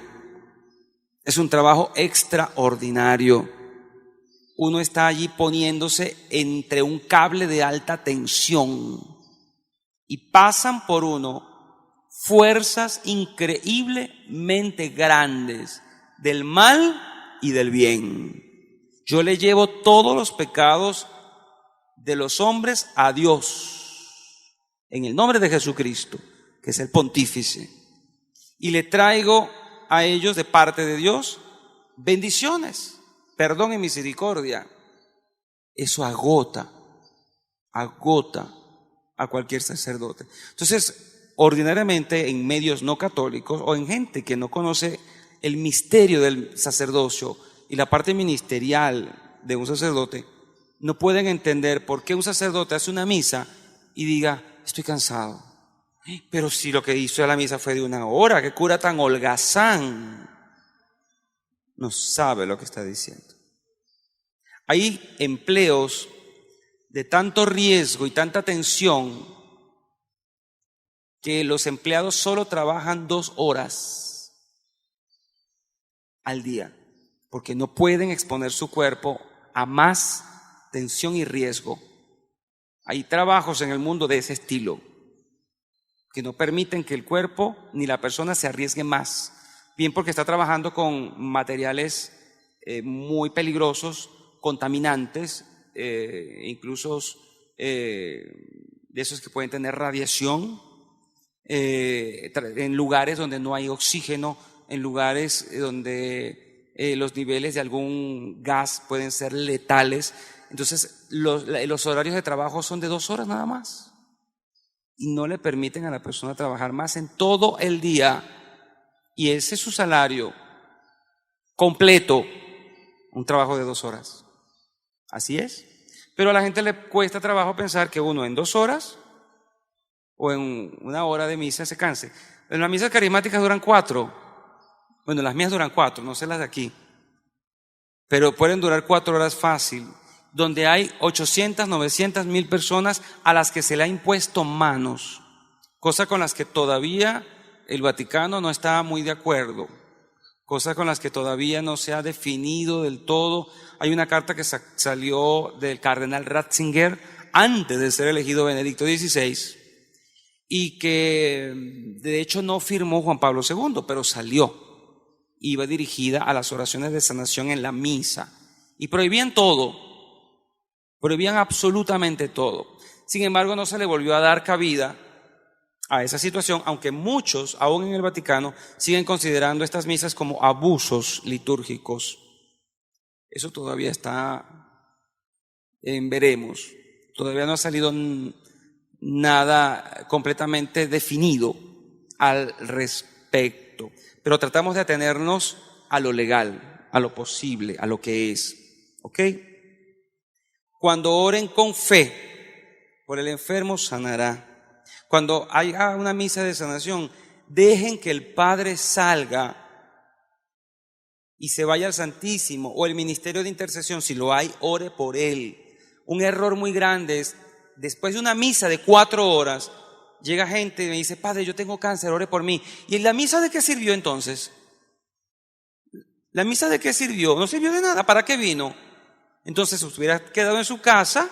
es un trabajo extraordinario. Uno está allí poniéndose entre un cable de alta tensión y pasan por uno fuerzas increíblemente grandes del mal y del bien. Yo le llevo todos los pecados de los hombres a Dios en el nombre de Jesucristo, que es el pontífice, y le traigo a ellos de parte de Dios bendiciones, perdón y misericordia. Eso agota a cualquier sacerdote. Entonces, ordinariamente en medios no católicos o en gente que no conoce el misterio del sacerdocio y la parte ministerial de un sacerdote, no pueden entender por qué un sacerdote hace una misa y diga, estoy cansado. Pero si lo que hizo la misa fue de 1 hora, qué cura tan holgazán. No sabe lo que está diciendo. Hay empleos de tanto riesgo y tanta tensión que los empleados solo trabajan 2 horas al día, porque no pueden exponer su cuerpo a más tensión y riesgo. Hay trabajos en el mundo de ese estilo que no permiten que el cuerpo ni la persona se arriesgue más, bien porque está trabajando con materiales muy peligrosos, contaminantes, incluso de esos que pueden tener radiación, en lugares donde no hay oxígeno, en lugares donde los niveles de algún gas pueden ser letales. Entonces los horarios de trabajo son de 2 horas nada más y no le permiten a la persona trabajar más en todo el día, y ese es su salario completo, un trabajo de 2 horas. Así es. Pero a la gente le cuesta trabajo pensar que uno en 2 horas o en 1 hora de misa se canse. En las misas carismáticas duran 4. Bueno, las mías duran 4, no sé las de aquí. Pero pueden durar 4 horas fácil, donde hay 800, 900, 1000 personas a las que se le ha impuesto manos, cosa con las que todavía el Vaticano no está muy de acuerdo, cosas con las que todavía no se ha definido del todo. Hay una carta que salió del cardenal Ratzinger antes de ser elegido Benedicto XVI y que de hecho no firmó Juan Pablo II, pero salió. Iba dirigida a las oraciones de sanación en la misa y prohibían todo, prohibían absolutamente todo. Sin embargo, no se le volvió a dar cabida a esa situación, aunque muchos, aún en el Vaticano, siguen considerando estas misas como abusos litúrgicos. Eso todavía está en veremos. Todavía no ha salido nada completamente definido al respecto. Pero tratamos de atenernos a lo legal, a lo posible, a lo que es. ¿Ok? Cuando oren con fe por el enfermo, sanará. Cuando haya una misa de sanación, dejen que el Padre salga y se vaya al Santísimo, o el ministerio de intercesión, si lo hay, ore por él. Un error muy grande es, después de una misa de 4 horas, llega gente y me dice: Padre, yo tengo cáncer, ore por mí. ¿Y la misa de qué sirvió entonces? ¿La misa de qué sirvió? No sirvió de nada. ¿Para qué vino? Entonces hubiera quedado en su casa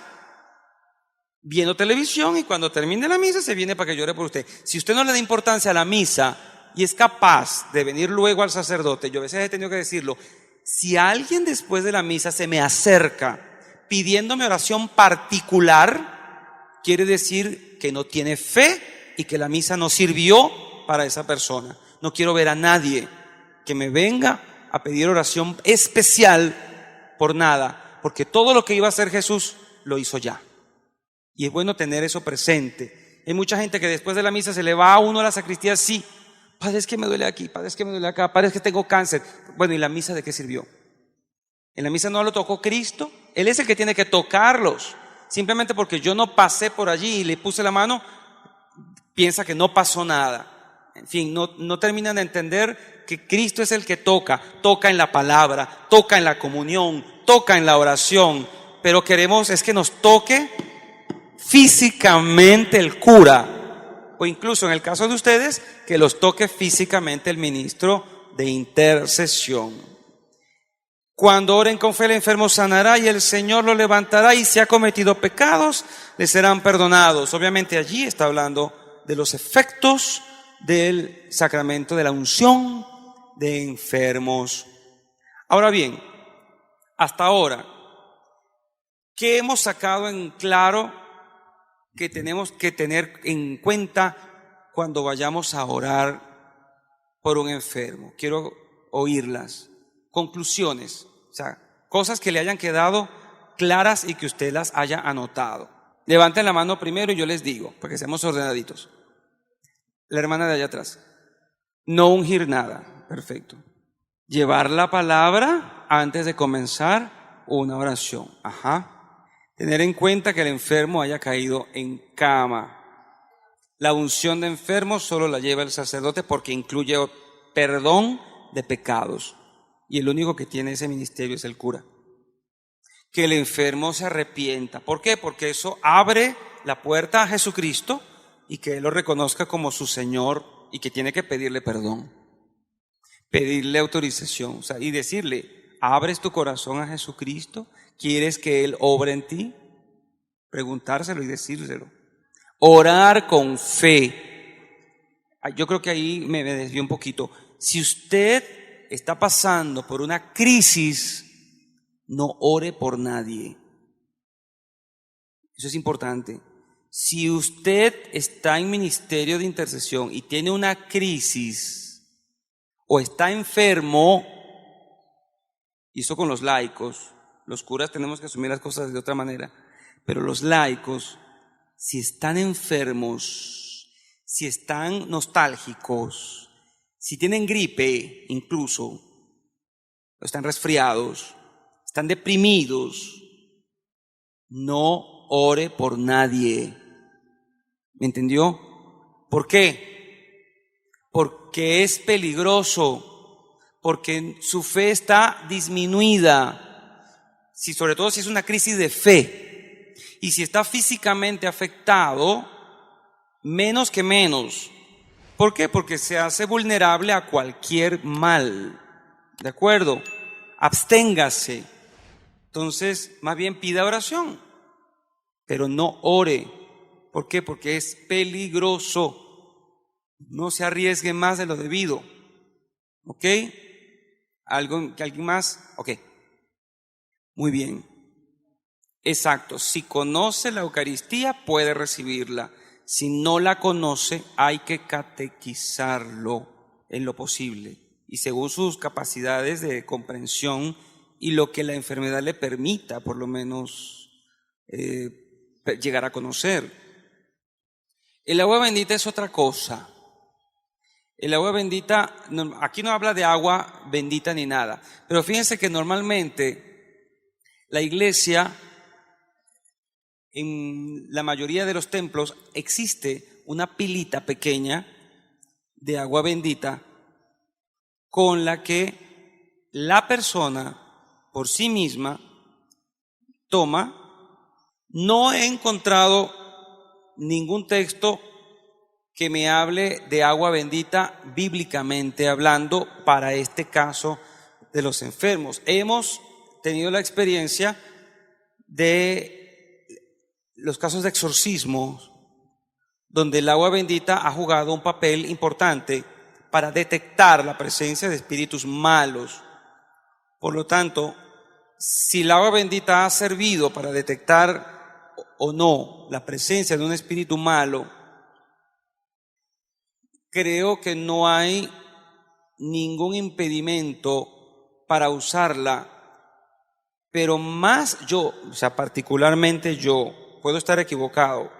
viendo televisión y cuando termine la misa se viene para que yo ore por usted. Si usted no le da importancia a la misa y es capaz de venir luego al sacerdote, yo a veces he tenido que decirlo, si alguien después de la misa se me acerca pidiéndome oración particular, quiere decir que no tiene fe y que la misa no sirvió para esa persona. No quiero ver a nadie que me venga a pedir oración especial por nada, porque todo lo que iba a hacer Jesús lo hizo ya. Y es bueno tener eso presente. Hay mucha gente que después de la misa se le va a uno a la sacristía, sí, Padre, es que me duele aquí, Padre, es que me duele acá, Padre, es que tengo cáncer. Bueno, ¿y la misa de qué sirvió? En la misa no lo tocó Cristo, Él es el que tiene que tocarlos. Simplemente porque yo no pasé por allí y le puse la mano, piensa que no pasó nada. En fin, no terminan de entender que Cristo es el que toca en la palabra, toca en la comunión, toca en la oración, pero queremos es que nos toque físicamente el cura, o incluso en el caso de ustedes, que los toque físicamente el ministro de intercesión. Cuando oren con fe, el enfermo sanará y el Señor lo levantará, y si ha cometido pecados, le serán perdonados. Obviamente allí está hablando de los efectos del sacramento de la unción de enfermos. Ahora bien, hasta ahora, ¿qué hemos sacado en claro que tenemos que tener en cuenta cuando vayamos a orar por un enfermo? Quiero oírlas. Conclusiones, o sea, cosas que le hayan quedado claras y que usted las haya anotado. Levanten la mano primero y yo les digo, para que seamos ordenaditos. La hermana de allá atrás. No ungir nada. Perfecto. Llevar la palabra antes de comenzar una oración. Ajá. Tener en cuenta que el enfermo haya caído en cama. La unción de enfermos solo la lleva el sacerdote porque incluye perdón de pecados. Y el único que tiene ese ministerio es el cura. Que el enfermo se arrepienta. ¿Por qué? Porque eso abre la puerta a Jesucristo y que Él lo reconozca como su Señor y que tiene que pedirle perdón. Pedirle autorización, o sea, y decirle, ¿abres tu corazón a Jesucristo? ¿Quieres que Él obre en ti? Preguntárselo y decírselo. Orar con fe. Yo creo que ahí me desvío un poquito. Si usted está pasando por una crisis, no ore por nadie. Eso es importante. Si usted está en ministerio de intercesión y tiene una crisis o está enfermo, y eso con los laicos, los curas tenemos que asumir las cosas de otra manera, pero los laicos, si están enfermos, si están nostálgicos, si tienen gripe incluso, o están resfriados, están deprimidos, no ore por nadie. ¿Me entendió? ¿Por qué? Porque es peligroso, porque su fe está disminuida, sobre todo si es una crisis de fe, y si está físicamente afectado, menos que menos. ¿Por qué? Porque se hace vulnerable a cualquier mal. ¿de acuerdo? Absténgase. Entonces, más bien pida oración, pero no ore. ¿Por qué? Porque es peligroso. No se arriesgue más de lo debido. ¿Ok? ¿Alguien más? Ok. Muy bien. Exacto. Si conoce la Eucaristía, puede recibirla. Si no la conoce, hay que catequizarlo en lo posible y según sus capacidades de comprensión y lo que la enfermedad le permita, por lo menos, llegar a conocer. El agua bendita es otra cosa. El agua bendita, aquí no habla de agua bendita ni nada, pero fíjense que normalmente la iglesia, en la mayoría de los templos, existe una pilita pequeña de agua bendita con la que la persona por sí misma toma. No he encontrado ningún texto que me hable de agua bendita bíblicamente hablando para este caso de los enfermos. Hemos tenido la experiencia de los casos de exorcismo, donde el agua bendita ha jugado un papel importante para detectar la presencia de espíritus malos. Por lo tanto, si el agua bendita ha servido para detectar o no la presencia de un espíritu malo, creo que no hay ningún impedimento para usarla, pero más yo, o sea, particularmente yo, puedo estar equivocado,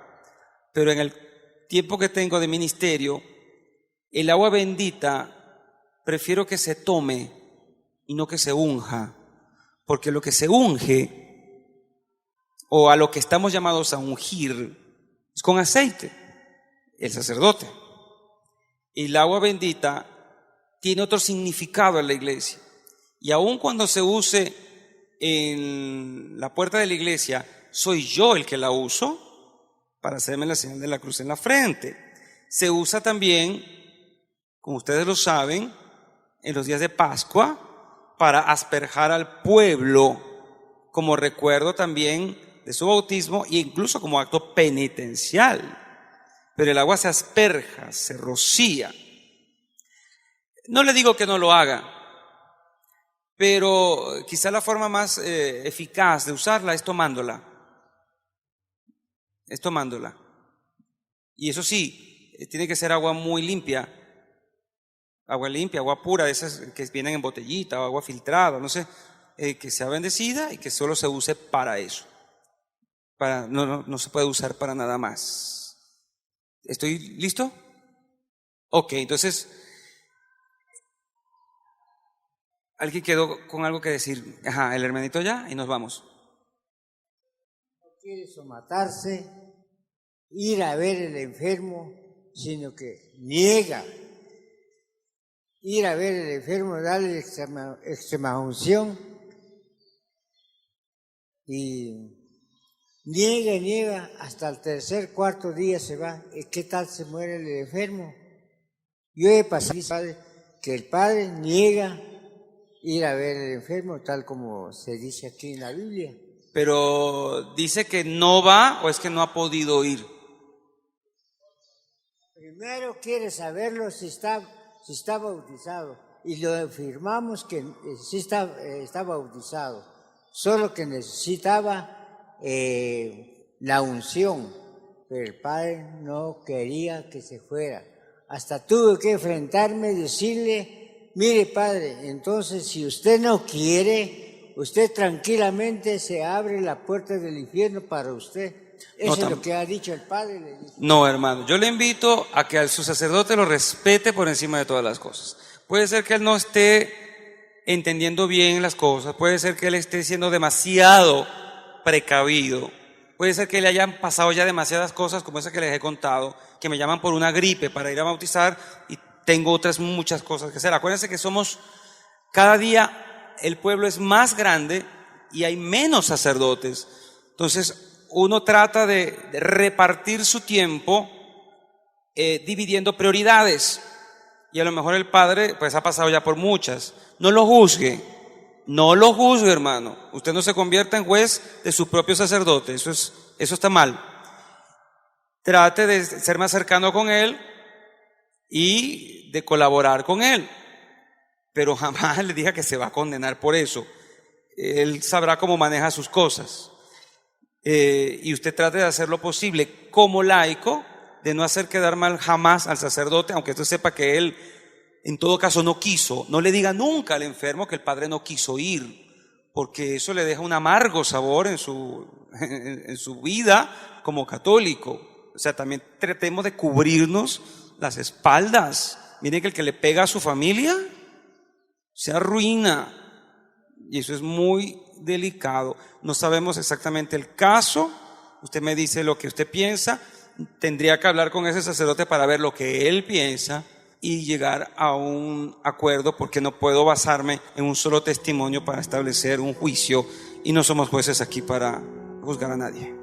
pero en el tiempo que tengo de ministerio, el agua bendita prefiero que se tome y no que se unja, porque lo que se unge, o a lo que estamos llamados a ungir, es con aceite, el sacerdote. Y el agua bendita tiene otro significado en la iglesia. Y aun cuando se use en la puerta de la iglesia, soy yo el que la uso para hacerme la señal de la cruz en la frente. Se usa también, como ustedes lo saben, en los días de Pascua para asperjar al pueblo, como recuerdo también de su bautismo e incluso como acto penitencial. Pero el agua se asperja, se rocía. No le digo que no lo haga, pero quizá la forma más eficaz de usarla es tomándola. Es tomándola. Y eso sí, tiene que ser agua muy limpia. Agua limpia, agua pura, de esas que vienen en botellita o agua filtrada, no sé, que sea bendecida y que solo se use para eso. No se puede usar para nada más. ¿Estoy listo? Ok, entonces, ¿alguien quedó con algo que decir? Ajá, el hermanito ya y nos vamos. No quiere somatarse, ir a ver el enfermo, sino que niega ir a ver el enfermo, darle extrema unción y niega, hasta el tercer, cuarto día se va. ¿Qué tal se muere el enfermo? Yo he pasado que el padre niega ir a ver el enfermo, tal como se dice aquí en la Biblia. Pero dice que no va o es que no ha podido ir. Primero quiere saberlo si está bautizado y lo afirmamos que sí está bautizado, solo que necesitaba la unción, pero el padre no quería que se fuera. Hasta tuve que enfrentarme y decirle, mire padre, entonces si usted no quiere, usted tranquilamente se abre la puerta del infierno para usted. Eso es lo que ha dicho el padre. No, hermano, yo le invito a que a su sacerdote lo respete por encima de todas las cosas. Puede ser que él no esté entendiendo bien las cosas, puede ser que él esté siendo demasiado precavido, puede ser que le hayan pasado ya demasiadas cosas como esa que les he contado, que me llaman por una gripe para ir a bautizar y tengo otras muchas cosas que hacer. Acuérdense que cada día el pueblo es más grande y hay menos sacerdotes. Entonces uno trata de repartir su tiempo dividiendo prioridades. y a lo mejor el padre pues ha pasado ya por muchas. No lo juzgue, hermano. Usted no se convierta en juez de su propio sacerdote, eso está mal. Trate de ser más cercano con él y de colaborar con él, pero jamás le diga que se va a condenar por eso. Él sabrá cómo maneja sus cosas. Y usted trate de hacer lo posible como laico, de no hacer quedar mal jamás al sacerdote, aunque usted sepa que él en todo caso no quiso. No le diga nunca al enfermo que el padre no quiso ir, porque eso le deja un amargo sabor en su vida como católico. O sea, también tratemos de cubrirnos las espaldas. Miren que el que le pega a su familia se arruina, y eso es muy delicado. No sabemos exactamente el caso, usted me dice lo que usted piensa, tendría que hablar con ese sacerdote para ver lo que él piensa y llegar a un acuerdo, porque no puedo basarme en un solo testimonio para establecer un juicio, y no somos jueces aquí para juzgar a nadie.